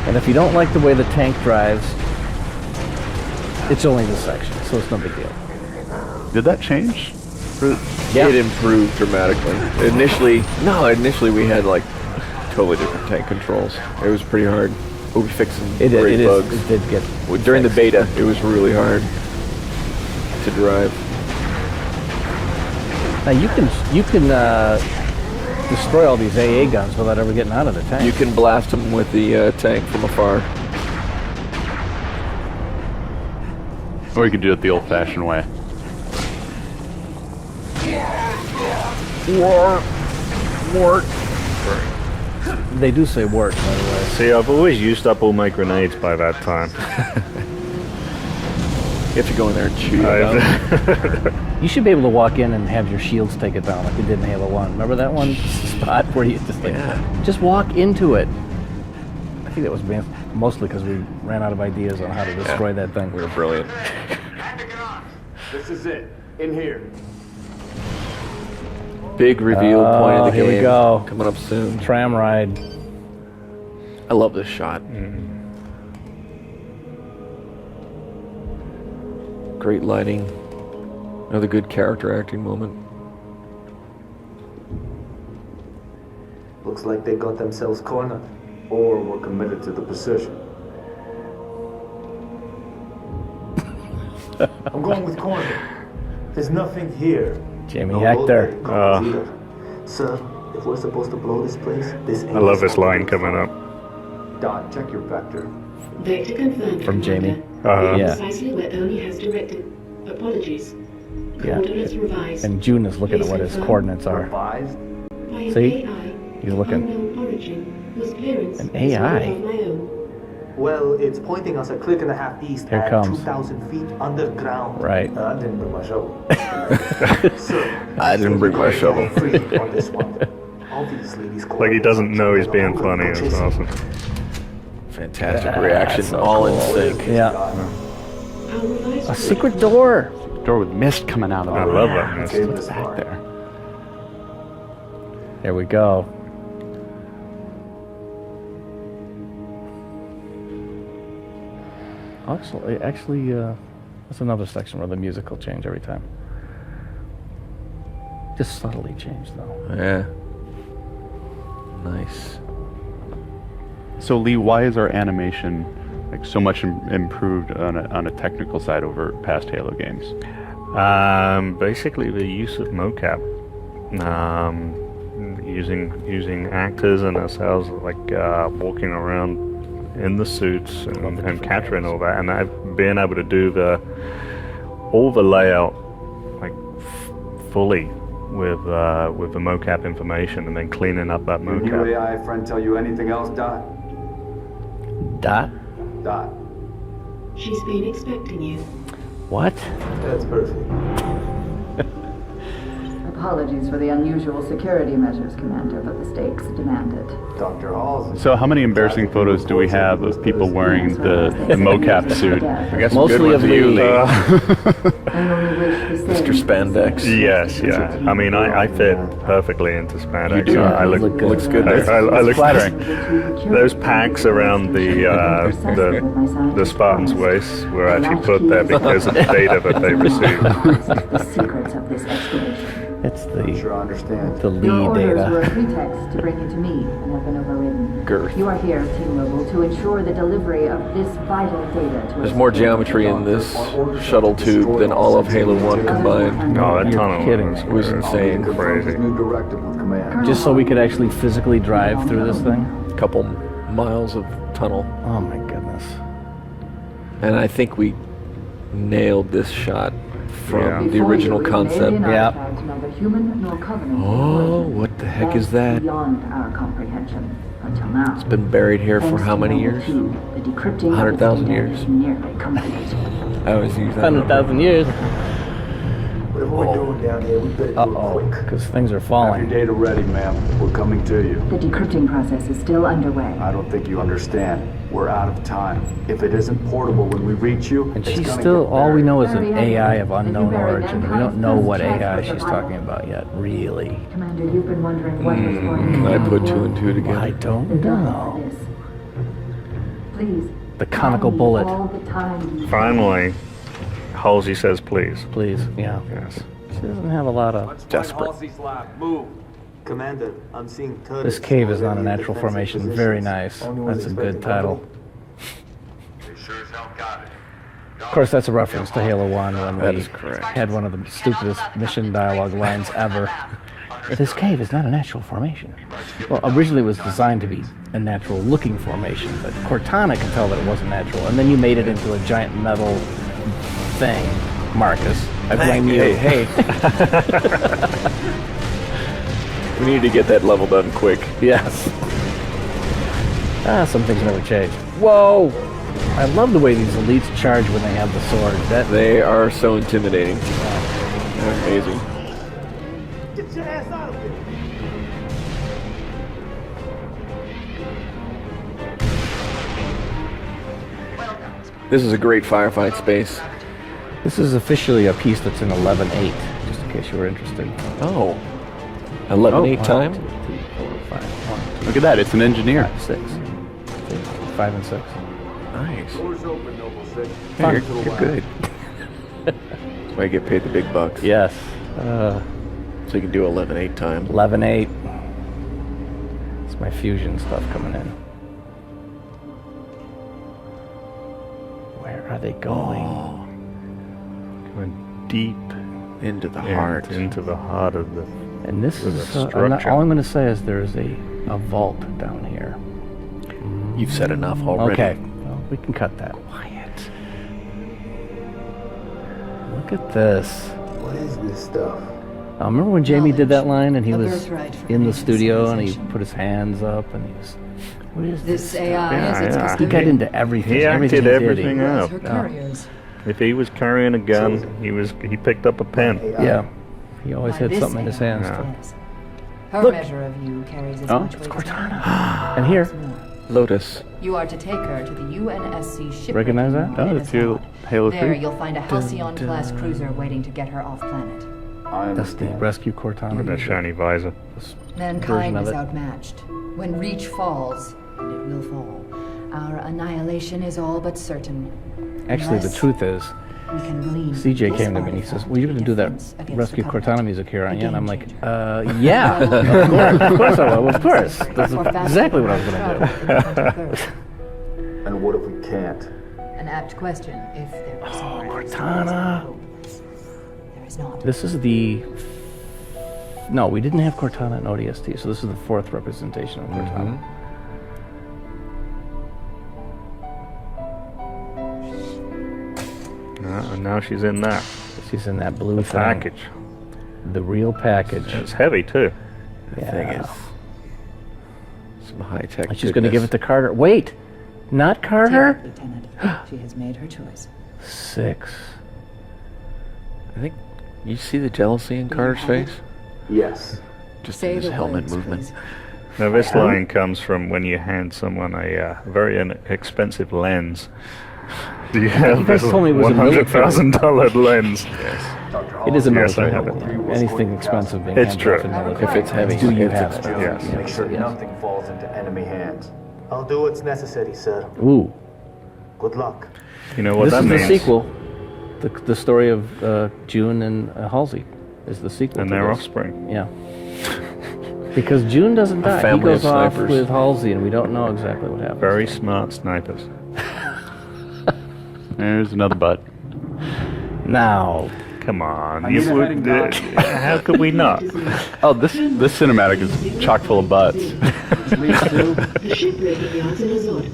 And if you don't like the way the tank drives, it's only this section, so it's no big deal. Did that change? It improved dramatically. Initially we had like totally different tank controls. It was pretty hard. We'll be fixing great bugs. It did get during the beta, it was really hard to drive. Now you can destroy all these AA guns without ever getting out of the tank. You can blast them with the tank from afar. Or you could do it the old-fashioned way. Wart. They do say wart, by the way. See, I've always used up all my grenades by that time. You have to go in there and shoot it. You should be able to walk in and have your shields take it down like you did in Halo 1. Remember that one spot where you just walk into it? I think that was mostly because we ran out of ideas on how to destroy that thing. We were brilliant. This is it. In here. Big reveal point of the game. Here we go. Coming up soon. Tram ride. I love this shot. Great lighting. Another good character acting moment. Looks like they got themselves cornered. Or were committed to the position. I'm going with corner. There's nothing here. Jamie Hector. Sir, if we're supposed to blow this place, this ain't... I love this line coming up. Don, check your vector. Vector confirmed. From Jamie. Precisely where Oni has directed. Apologies. Coordinates revised. And June is looking at what his coordinates are. Revised? See? He's looking. An AI? Well, it's pointing us a click and a half east Here at comes. 2,000 feet underground. Right. I didn't bring my shovel. I didn't bring my shovel. Free on this one. Obviously, these Like he doesn't know he's being funny. It's awesome. Fantastic reaction, so all in sync. Yeah. A secret door. Door with mist coming out of it. I love that mist. What's back there? There we go. Actually, that's another section where the music will change every time. Just subtly change, though. Yeah. Nice. So Lee, why is our animation like so much improved on a technical side over past Halo games? Basically, the use of mocap, using actors and ourselves, like walking around in the suits and capturing all that, and I've been able to do all the layout like fully with the mocap information, and then cleaning up that Did your mocap. AI friend tell you anything else, Dot? Dot? Dot. She's been expecting you. What? That's perfect. Apologies for the unusual security measures, Commander, but the stakes demand it. Dr. Halls. So how many embarrassing photos do we have of people wearing the mocap suit? I got some Mostly good ones of of you, the- Lee. I only wish the same. Mr. Spandex. Yes, yeah. I mean, I fit perfectly into spandex. You do. I look Look good. Looks good. I look flattering. Those packs around the Spartan's waist were actually put there because of the data that they received. The secrets of this excavation. It's Sure, I understand. the Your lead orders were a data. pretext to bring you to me and have been overridden. Girth. You are here, Team Noble, to ensure the delivery of this vital data to There's more geometry in this shuttle tube than all of Halo 1 combined. No, that You're tunnel kidding. was, It was insane. crazy. New directive with command. Just so we could actually physically drive through this thing? Couple miles of tunnel. Oh my goodness. And I think we nailed this shot from Yeah. the original concept. Yeah. Neither human nor covenant. Oh, what the heck is that? Beyond our comprehension until now. It's been buried here for how many years? The decrypting 100,000 years. nearly complete. I always use that. 100,000 years. Whatever we're doing down here, we better do it Uh-oh, quick. because things are Have your falling. data ready, ma'am. We're coming to you. The decrypting process is still underway. I don't think you understand. We're out of time. If it isn't portable when we reach you, And it's she's gonna still, get all we buried. know is an AI of unknown Very origin. We don't know what AI she's talking about yet, really. Commander, you've been wondering what was going on. I put two and two I together. don't know. Please. The conical tell me bullet. all the time you- Finally, Halsey says please. Please, yeah. Yes. She doesn't have a lot of... Desperate. Move. Commander, I'm seeing turrets. This cave is not a natural Defensive formation. positions. Very nice. Only one's That's a good expecting title. company. They sure as hell got it. Of course, that's a reference to Halo 1 when That we is correct. had one of the stupidest mission dialogue lines ever. This cave is not a natural formation. Well, originally it was designed to be a natural looking formation, but Cortana can tell that it wasn't natural, and then you made it into a giant metal thing. Marcus, I blame you. Hey. We need to get that level done quick. Yes. Some things never change. Whoa! I love the way these elites charge when they have the swords. They are so intimidating. They're amazing. Get your ass out of here. This is a great firefight space. This is officially a piece that's in 11.8, just in case you were interested. Oh. 11-8 time? 1, 2, 3, 4, 5, 1, 2, Look at that, it's an engineer. 5, 6. 5 and 6. Nice. Doors open, Noble 6. Hey, you're good. That's why you get paid the big bucks. Yes. So you can do 11-8 time. 11.8. It's my fusion stuff coming in. Where are they going? Going deep Into the heart. into the heart of the. And this With is, a structure. all I'm going to say is there's a vault down here. You've said enough already. Okay, well, we can cut that. Quiet. Look at this. What is this stuff? Remember when Jamie did that line and he A was birthright for in the previous studio and he civilization. put his hands up and he was, what is This this? AI Yeah, has its yeah. He custodian. got into everything. He everything acted he did, everything he- out. Her couriers. If he was carrying a gun, he picked up a pen. Yeah. He always By had this something in his hands. Yeah. Yes. Her Look. measure of you carries as Oh, much it's weight Cortana. And here, as more. Lotus. You are to take her to the UNSC ship. Recognize that? Oh, that's your Halo There 3. you'll find a Halcyon-class cruiser waiting to get her off planet. I that's the understand. rescue Cortana. With that shiny visor. Mankind version of is it. outmatched. When Reach falls, and it will fall, our annihilation is all but certain. Actually, the truth is, We can lean CJ this came to me and he says, well, you're going to do that against Rescue the Cortana music here, aren't you? And I'm like, game yeah, of course I will, of course. That's exactly what I was going to do. And what if we can't? An apt question, if there was Cortana. There is not. This is the... No, we didn't have Cortana in ODST, so this is the fourth representation of Cortana. And now she's in that. She's in that blue package. The real package. It's heavy too. The thing is, some high-tech. She's going to give it to Carter. Wait! Not Carter? Lieutenant. She has made her choice. 6. I think you see the jealousy in Carter's face. Yes. Just Say in his the helmet words, movement. please. Now this line comes from when you hand someone a very expensive lens. Do you have guys this told me it was a military. $100,000 lens? It is a Yes, I military. have it. Anything expensive being It's handed true. off in military. If it's heavy, Do you if have it's it? Yes. Make sure nothing falls into enemy hands. I'll do what's necessary, sir. Ooh. Good luck. You know what This that is means? the sequel. The story of June and Halsey is the sequel And to their this. offspring. Yeah. Because June doesn't die. He family goes of off snipers. with Halsey, and we don't know exactly what happens. Very smart snipers. There's another butt. Now, Come on. I need a heading dock. How could we not? Oh, this cinematic is chock full of butts. The shipbreaking yards in Azod.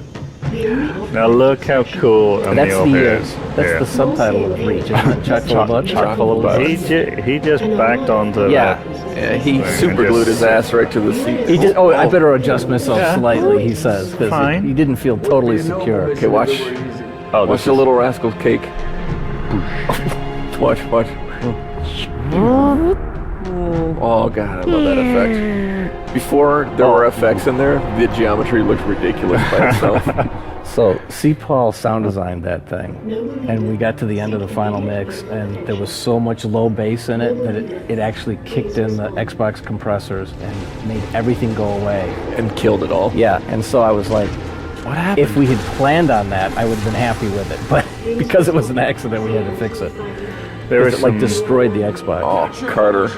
The only Now look how cool that's Emil is. the subtitle of Reach, isn't it? Chock full of butts? Chock full of butts. He just backed onto Yeah. Yeah, he And super glued just- his ass right to the seat. He just. Oh, I better adjust myself slightly. He says because Fine. he didn't feel totally secure. Okay, watch. Oh, Watch the Little Rascals cake. Watch. Oh god, I love that effect. Before there were effects in there, the geometry looked ridiculous by itself. So, C. Paul sound designed that thing, and we got to the end of the final mix, and there was so much low bass in it that it actually kicked in the Xbox compressors and made everything go away. And killed it all. Yeah, and so I was like, What happened? if we had planned on that, I would have been happy with it, but because it was an accident, we had to fix it. There is It like destroyed the Xbox. Oh, Carter.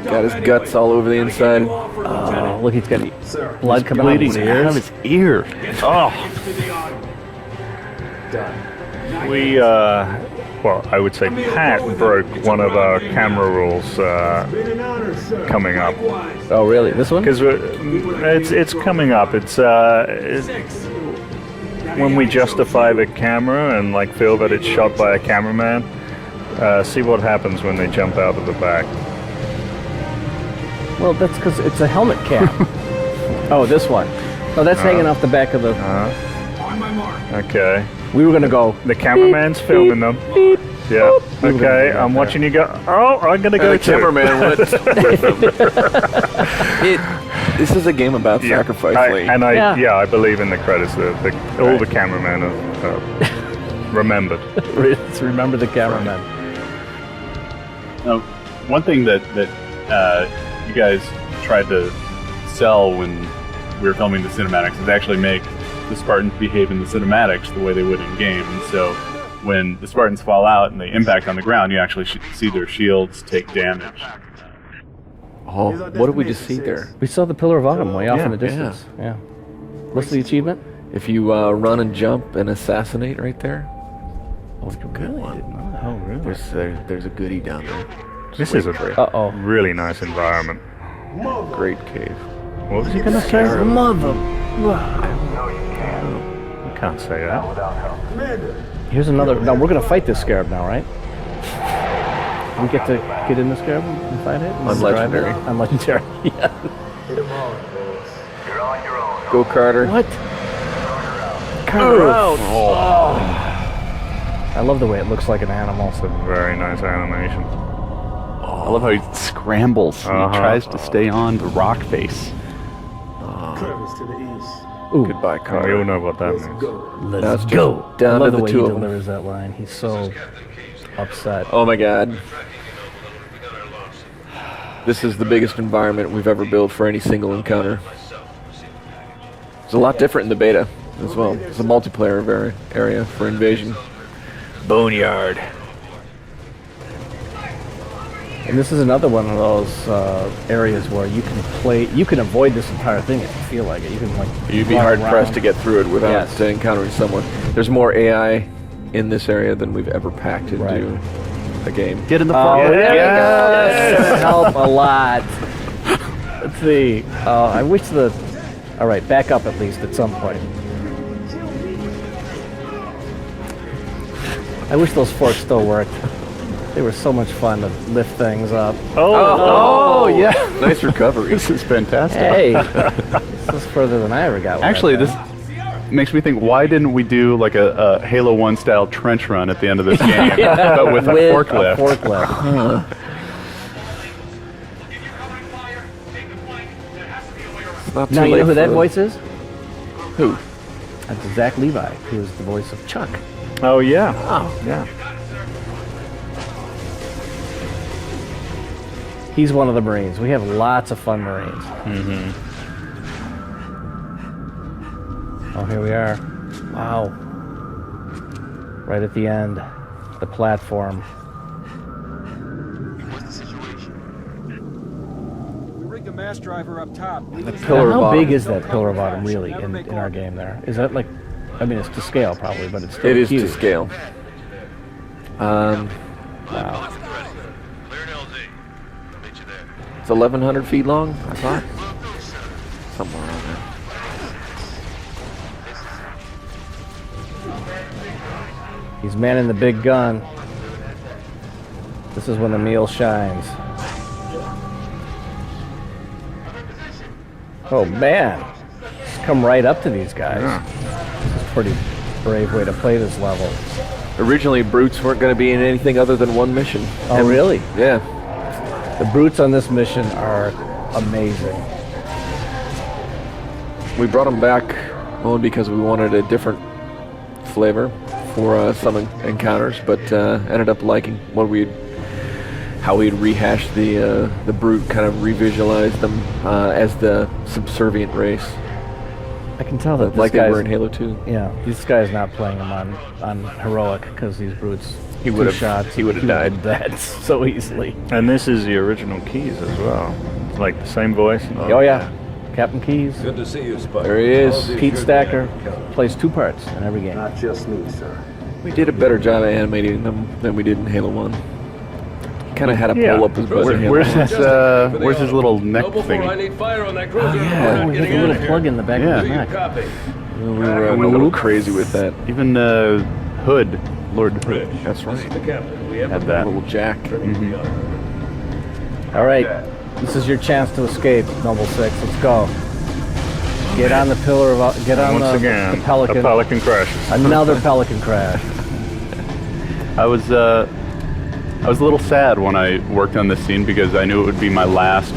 Got his guts all over the inside. Oh, look, he's got blood coming out of his Bleeding out of ears. his ear. Oh. We, well, I would say Pat broke one of our camera rules coming up. Oh, really? This one? Because it's coming up. It's when we justify the camera and like feel that it's shot by a cameraman. See what happens when they jump out of the back. Well, that's because it's a helmet cap. Oh, this one. Oh, that's hanging off the back of the... Okay. We were going to go... The cameraman's filming them. Yeah. Okay. I'm watching you go. Oh, I'm gonna go The too. cameraman went with him. This is a game about sacrifice, Lee. I believe in the credits. All the cameramen are remembered. Let's remember the cameraman. Now, one thing that you guys tried to sell when we were filming the cinematics is actually make the Spartans behave in the cinematics the way they would in game. And so when the Spartans fall out and they impact on the ground, you actually see their shields take damage. Oh, what did we just see there? We saw the Pillar of Autumn way off Yeah, in the distance. Yeah. What's the achievement? If you run and jump and assassinate right there. Oh, really? I didn't know that. Oh, really? There's a goodie down there. This is a really nice environment. Great cave. What was he gonna say? Mother. You can't say that. Here's another. Now we're gonna fight this scarab now, right? We get to get in the scarab and fight it. And Unlegendary. drive it? Unlegendary. Yeah. Go, Carter. What? Carter out. Oh. I love the way it looks like an animal. It's a very nice animation. I love how he scrambles and he tries to stay on the rock face. Curves to the east. Ooh. Goodbye, We Carter. all know what that means. Let's That's go. just down I love to the the way two he of them. delivers that line. He's so upset. Oh my god. This is the biggest environment we've ever built for any single encounter. It's a lot different in the beta. as well. It's a multiplayer area for invasion. Boneyard. And this is another one of those areas where you can avoid this entire thing if you feel like it. You can You'd be hard pressed to get through it without encountering someone. There's more AI in this area than we've ever packed into a game. Get in the front. Yes. Help a lot. Let's see. I wish all right, back up at least at some point. I wish those forks still worked. They were so much fun to lift things up. Oh, yeah. Nice recovery. This is fantastic. Hey, this is further than I ever got. Actually, this makes me think, why didn't we do like a Halo 1 style trench run at the end of this game, but with a forklift? Now, you know who that voice is? Who? That's Zach Levi, who is the voice of Chuck. Oh, yeah. Oh. Yeah. He's one of the Marines. We have lots of fun Marines. Mm-hmm. Oh, here we are. Wow. Right at the end. The platform. We rigged a mass driver up top. How big is that pillar bottom really in our game there? Is that like, I mean, it's to scale probably, but it's still It is huge. to scale. Wow. It's 1,100 feet long, I thought. Somewhere around there. He's manning the big gun. This is when the meal shines. Oh man, just come right up to these guys. This is a pretty brave way to play this level. Originally, brutes weren't going to be in anything other than one mission. Oh, really? Yeah. The brutes on this mission are amazing. We brought them back only because we wanted a different flavor for some encounters, but ended up liking how we'd rehashed the brute, kind of revisualized them as the subservient race. I can tell that like this they guy's, were in Halo 2. Yeah, this guy's not playing them on heroic because these brutes. He would have died dead so easily. And this is the original Keys as well. It's like the same voice. Oh yeah, Captain Keys. Good to see you, Spike. There he is. Pete Stacker plays 2 parts in every game. Not just me, sir. We did a better job of animating them than we did in Halo 1. He kind of had a pull up his butt. Where's his little neck thing? I need fire on that cruiser. Yeah, we have a little plug in the back of his neck. Copy. We were a little crazy with that. Even Hood, Lord Hood. That's right. The captain. We have Had that. Little Jack. All right, this is your chance to escape, Noble 6. Let's go. Get on the pillar of. Get on Once the again, Pelican. a Pelican crashes. Another Pelican crash. I was a little sad when I worked on this scene because I knew it would be my last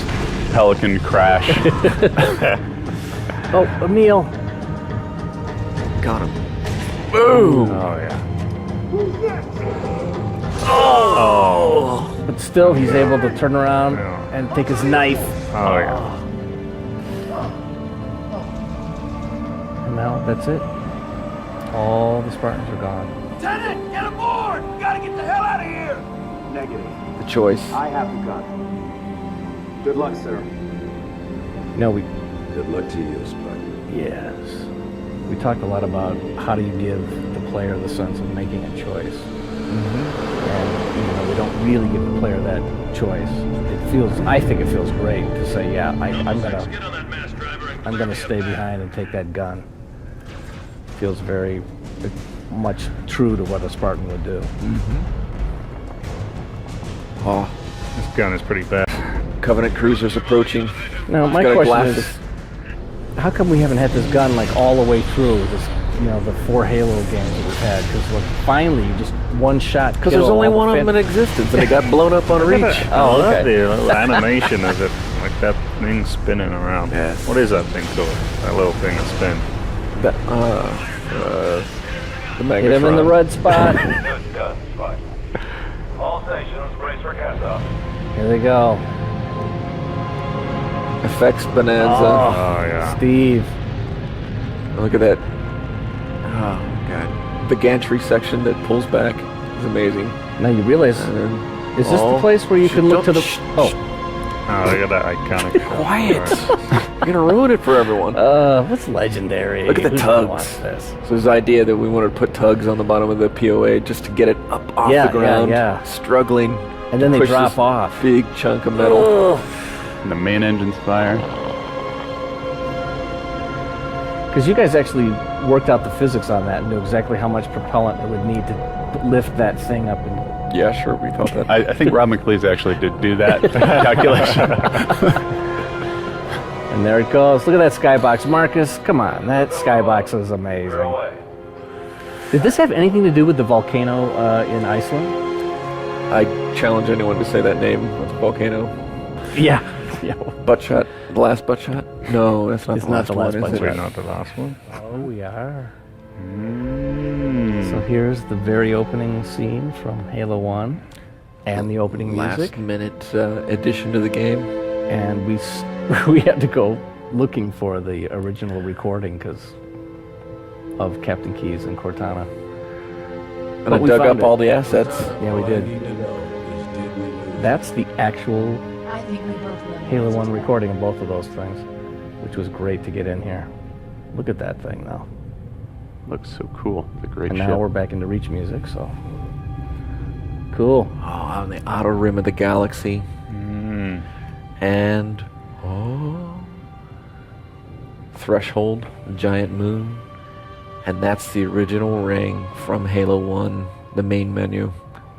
Pelican crash. Oh, Emil. Got him. Boom! Oh, yeah. Oh! But still, he's able to turn around and take his knife. Oh, yeah. And now, that's it. All the Spartans are gone. Lieutenant, get aboard! We gotta get the hell out of here! Negative. The choice. I have the gun. Good luck, sir. No, Good luck to you, Spike. Yes. We talked a lot about how do you give the player the sense of making a choice. And we don't really give the player that choice. I think it feels great to say, yeah, I'm gonna stay behind and take that gun. Feels very much true to what a Spartan would do. Oh, This gun is pretty bad. Covenant cruisers approaching. Now, my question is, how come we haven't had this gun like all the way through this, the 4 Halo games that we've had? Because finally, you just one shot. Because there's only one of them in existence, and it got blown up on Reach. I love the little animation of it, like that thing spinning around. Yeah. What is that thing called? That little thing that spins. The Hit him in the red spot. All stations, brace for cast off. Here they go. Effects Bonanza. Oh, yeah. Steve. Look at that Oh God, the gantry section that pulls back is amazing. Now you realize, is this the place where you can look to the? Oh, look at that iconic. Quiet. You're gonna ruin it for everyone. what's legendary? Look at the Who's tugs. gonna watch this? So his idea that we wanted to put tugs on the bottom of the POA just to get it up off the ground, struggling, and then they push drop this off. Big chunk of metal. And the main engine's fire. Because you guys actually worked out the physics on that and knew exactly how much propellant it would need to lift that thing up. And Yeah, sure, we thought that. I think Rob McLeese actually did do that calculation. And there it goes. Look at that skybox. Marcus, come on. That skybox is amazing. Did this have anything to do with the volcano in Iceland? I challenge anyone to say that name. It's a volcano. Yeah. Butt shot. The last butt shot? No, that's not It's the not last the one. last is butt it? shot. Not the last one. Oh, we are. So here's the very opening scene from Halo 1 and the opening music. Last minute addition to the game. And we had to go looking for the original recording because of Captain Keyes and Cortana. And I dug up all the assets. Yeah, we did. That's the actual I think we both know. Halo 1 recording of both of those things, which was great to get in here. Look at that thing now. Looks so cool. It's a great And ship. now we're back into Reach music, so cool. Oh, on the outer rim of the galaxy. And Threshold, the giant moon. And that's the original ring from Halo 1, the main menu.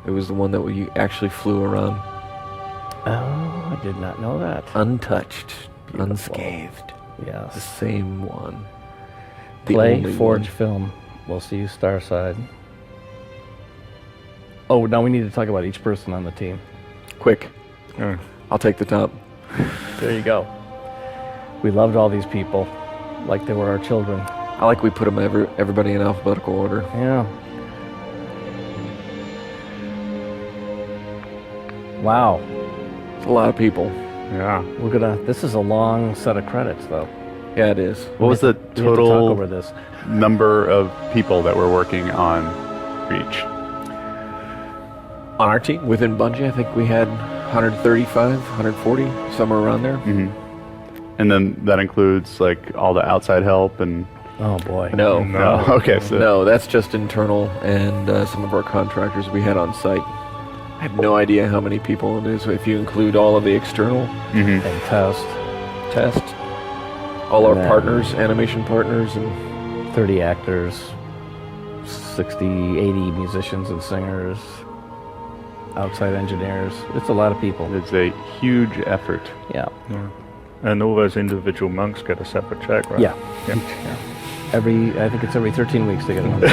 It was the one that we actually flew around. Oh, I did not know that. Untouched, Beautiful. unscathed. Yes. The same one. The Play, only forge, one. film. We'll see you Starside. Oh, now we need to talk about each person on the team. Quick. I'll take the top. There you go. We loved all these people like they were our children. I like we put them everybody in alphabetical order. Yeah. Wow. It's a lot of people. Yeah. This is a long set of credits, though. Yeah, it is. What was the We have to total talk over this. number of people that were working on Reach? On our team, within Bungie, I think we had 135, 140, somewhere around there. Mm-hmm. And then that includes like all the outside help and. Oh boy. No. Okay. So No, that's just internal and some of our contractors we had on site. I have no idea how many people it is if you include all of the external And test. all our And then- partners, animation partners, and 30 actors, 60, 80 musicians and singers, outside engineers. It's a lot of people. it's a huge effort. Yeah. And all those individual monks get a separate check, right? Yeah. I think it's every 13 weeks they get another.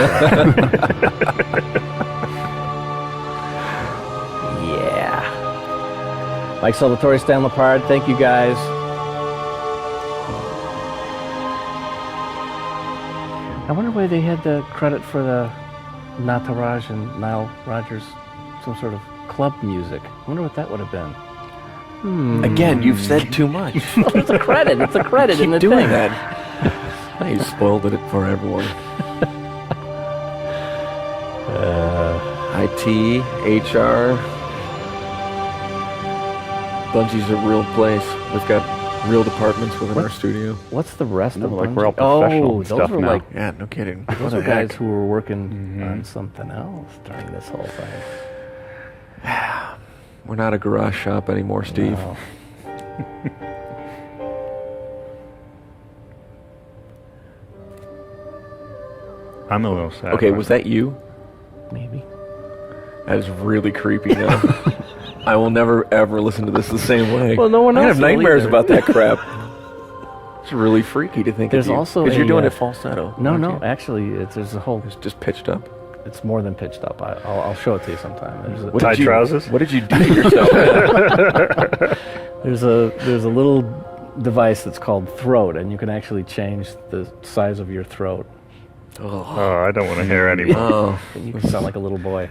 Yeah. Mike Salvatore, Stan Lepard, thank you guys. I wonder why they had the credit for the Nataraj and Nile Rodgers, some sort of club music. I wonder what that would have been. again, you've said too much. It's a credit. It's a credit in the Keep doing thing. that. Now you spoiled it for everyone. IT, HR. Bungie's a real place. We've got real departments within our studio. What's the rest of like Bungie? we're all professional those stuff were now. like Yeah, no kidding. those What are the guys heck? who were working on something else during this whole thing. We're not a garage shop anymore, Steve. No. I'm a little sad. Okay, was that you? Maybe. That is really creepy now. I will never ever listen to this the same way. Well, no one I else have will nightmares either. about that crap. It's really freaky to think There's of you. also because you're a, doing uh, it falsetto. No, aren't no. you? Actually, there's a whole. It's just pitched up. It's more than pitched up. I'll show it to you sometime. What Tight did you- trousers? What did you do to yourself? There's a little device that's called throat, and you can actually change the size of your throat. Oh, I don't want to hear anymore. Oh, And you can sound like a little boy.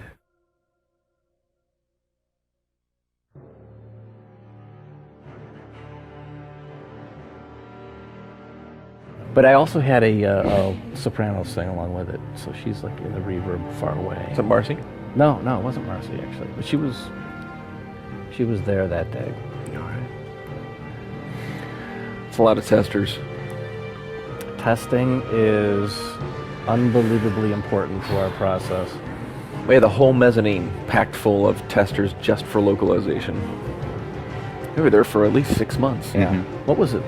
But I also had a soprano sing along with it, so she's like in the reverb far away. Is it Marcy? No, it wasn't Marcy actually, but she was there that day. All right. It's a lot of testers. Testing is unbelievably important to our process. We had the whole mezzanine packed full of testers just for localization. They were there for at least 6 months. Yeah. What was it?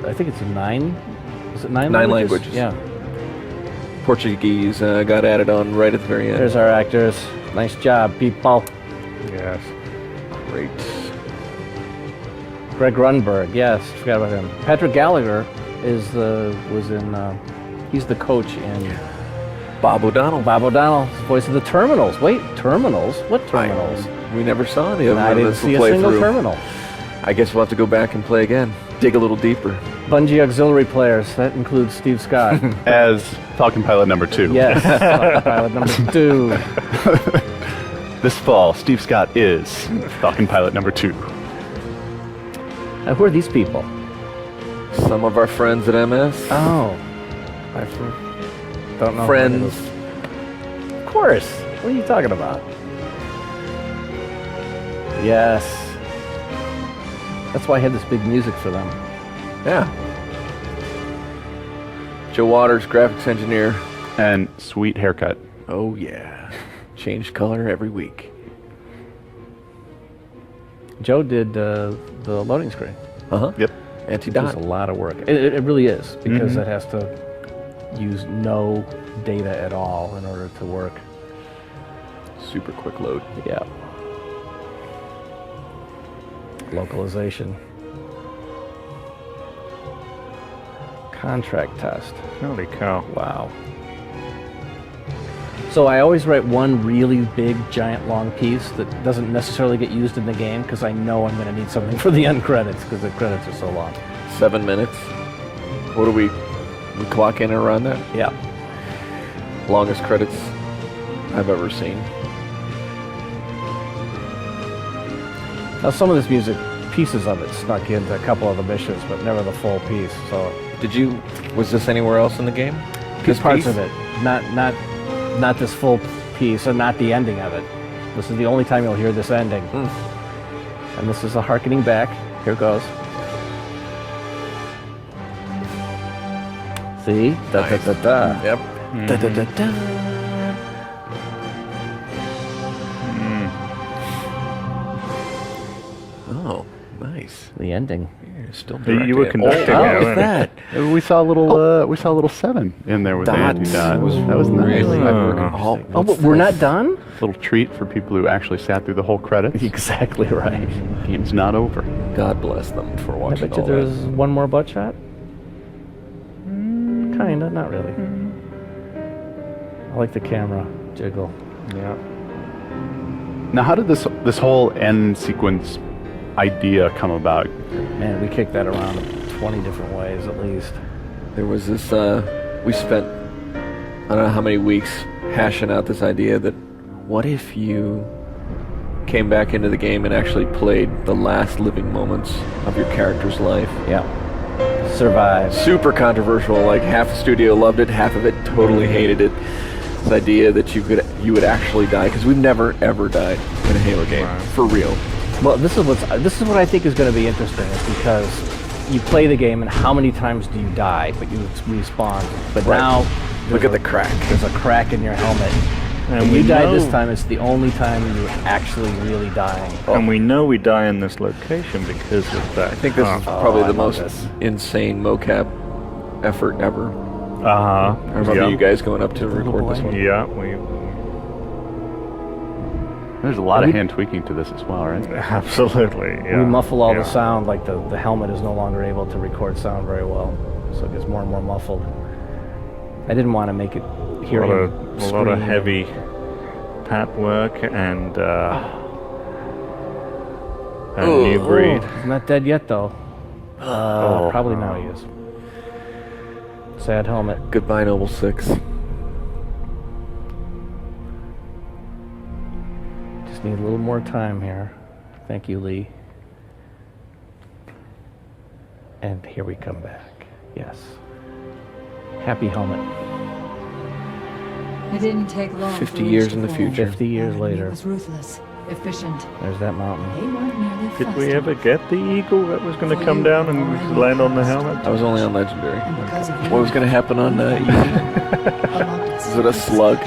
I think it's 9. Is it 9 9 languages? languages. Yeah. Portuguese got added on right at the very end. There's our actors. Nice job, people. Yes. Great. Greg Grunberg, yes, forgot about him. Patrick Gallagher he's the coach in Bob O'Donnell. Bob O'Donnell, voice of the Terminals. Wait, Terminals? What Terminals? We never saw any of them. I didn't see a single terminal. I guess we'll have to go back and play again. Dig a little deeper. Bungie auxiliary players, that includes Steve Scott. As Falcon Pilot number 2. Yes, Falcon Pilot number 2. This fall, Steve Scott is Falcon Pilot number 2. Now, who are these people? Some of our friends at MS. Oh. I don't know. Friends. Of course. What are you talking about? Yes. That's why I had this big music for them. Yeah. Joe Waters, graphics engineer. And sweet haircut. Oh, yeah. Changed color every week. Joe did the loading screen. Uh-huh. Yep. Anti-dot. It's a lot of work. It really is, because it has to use no data at all in order to work. Super quick load. Yeah. Localization. Contract test. Holy cow. Wow. So I always write one really big, giant, long piece that doesn't necessarily get used in the game, because I know I'm going to need something for the end credits, because the credits are so long. 7 minutes. What do we clock in around that? Yeah. Longest credits I've ever seen. Now some of this music, pieces of it snuck into a couple of the missions, but never the full piece. So was this anywhere else in the game? Just parts of it, not this full piece, and not the ending of it. This is the only time you'll hear this ending. And this is a harkening back. Here goes. See? Da da da da. Yep. Da da da da. Oh, nice. The ending. You're still You were conducting look it, at that. We saw a little 7 in there with Andy. That was nice. Really but we're not done? Little treat for people who actually sat through the whole credits. Exactly right. Game's not over. God bless them for I watching bet you all there's that. one more butt shot. Kinda, not really. I like the camera jiggle. Yeah. Now, how did this whole end sequence idea come about? Man, we kicked that around 20 different ways at least. There was this, we spent, I don't know how many weeks hashing out this idea that what if you came back into the game and actually played the last living moments of your character's life? Yeah. Survive. Super controversial, like half the studio loved it, half of it totally hated it. This idea that you would actually die, because we've never ever died in a Halo game, for real. Well, this is what I think is going to be interesting, is because you play the game and how many times do you die, but you respawn. But now, look at the crack. There's a crack in your helmet. And when we you die know- this time, it's the only time you're actually really dying. And we know we die in this location because of that. I think this is probably the most insane mocap effort ever. I remember you guys going up to record this one. Yeah, There's a lot of hand tweaking to this as well, right? Absolutely. Yeah. We muffle all the sound, like the helmet is no longer able to record sound very well, so it gets more and more muffled. I didn't want to make it hear a him lot of scream. heavy pat work and new breed. He's not dead yet, though. Probably now he is. Sad helmet. Goodbye, Noble 6. Just need a little more time here. Thank you, Lee. And here we come back. Yes. Happy helmet. It didn't take long. 50 years in the future. 50 years He later. was ruthless, efficient. There's that mountain. They weren't nearly Did fast we ever enough. get the eagle that was going to come down and land on the helmet? I was only on Legendary. And because of What was going to happen on Easy? Is it a slug?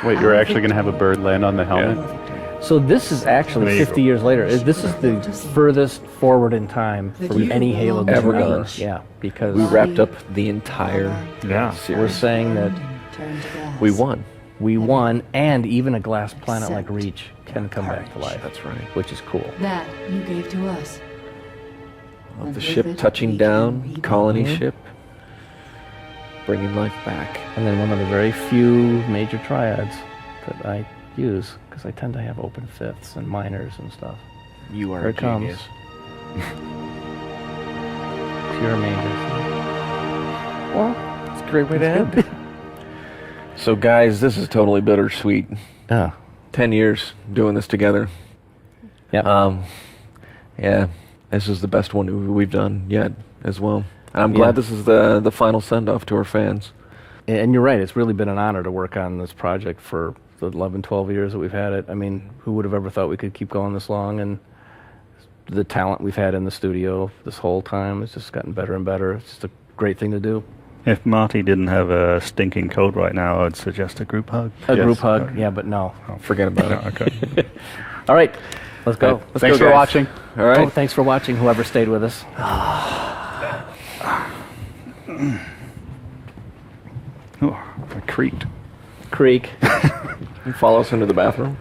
Wait, you're actually going to have a bird land on the helmet? So this is actually An 50 eagle. years later. This is the furthest forward in time from any Halo game Ever done. Yeah, because We wrapped up the entire Yeah. we're saying that We won. we won, and even a glass planet like Reach can come back to life. That's right. Which is cool. That you gave to us. Of And the with ship it, touching we can down, rebuild. colony Mhm. ship, bringing life back. And then one of the very few major triads that I use, because I tend to have open fifths and minors and stuff. You are Here a it comes. genius. Pure majors. Well, it's a great way to end. So, guys, this is totally bittersweet. Yeah. 10 years doing this together. Yeah. Yeah, this is the best one we've done yet as well. And I'm Yeah. glad this is the final send-off to our fans. And you're right, it's really been an honor to work on this project for the 11, 12 years that we've had it. I mean, who would have ever thought we could keep going this long? And the talent we've had in the studio this whole time has just gotten better and better. It's just a great thing to do. If Marty didn't have a stinking cold right now, I'd suggest a group hug. A Yes. group hug, yeah, but no. Forget about it. Okay. All right, let's go. Let's Thanks go, for guys. watching. All right. Oh, thanks for watching, whoever stayed with us. Oh, I creaked. Creek. You follow us into the bathroom.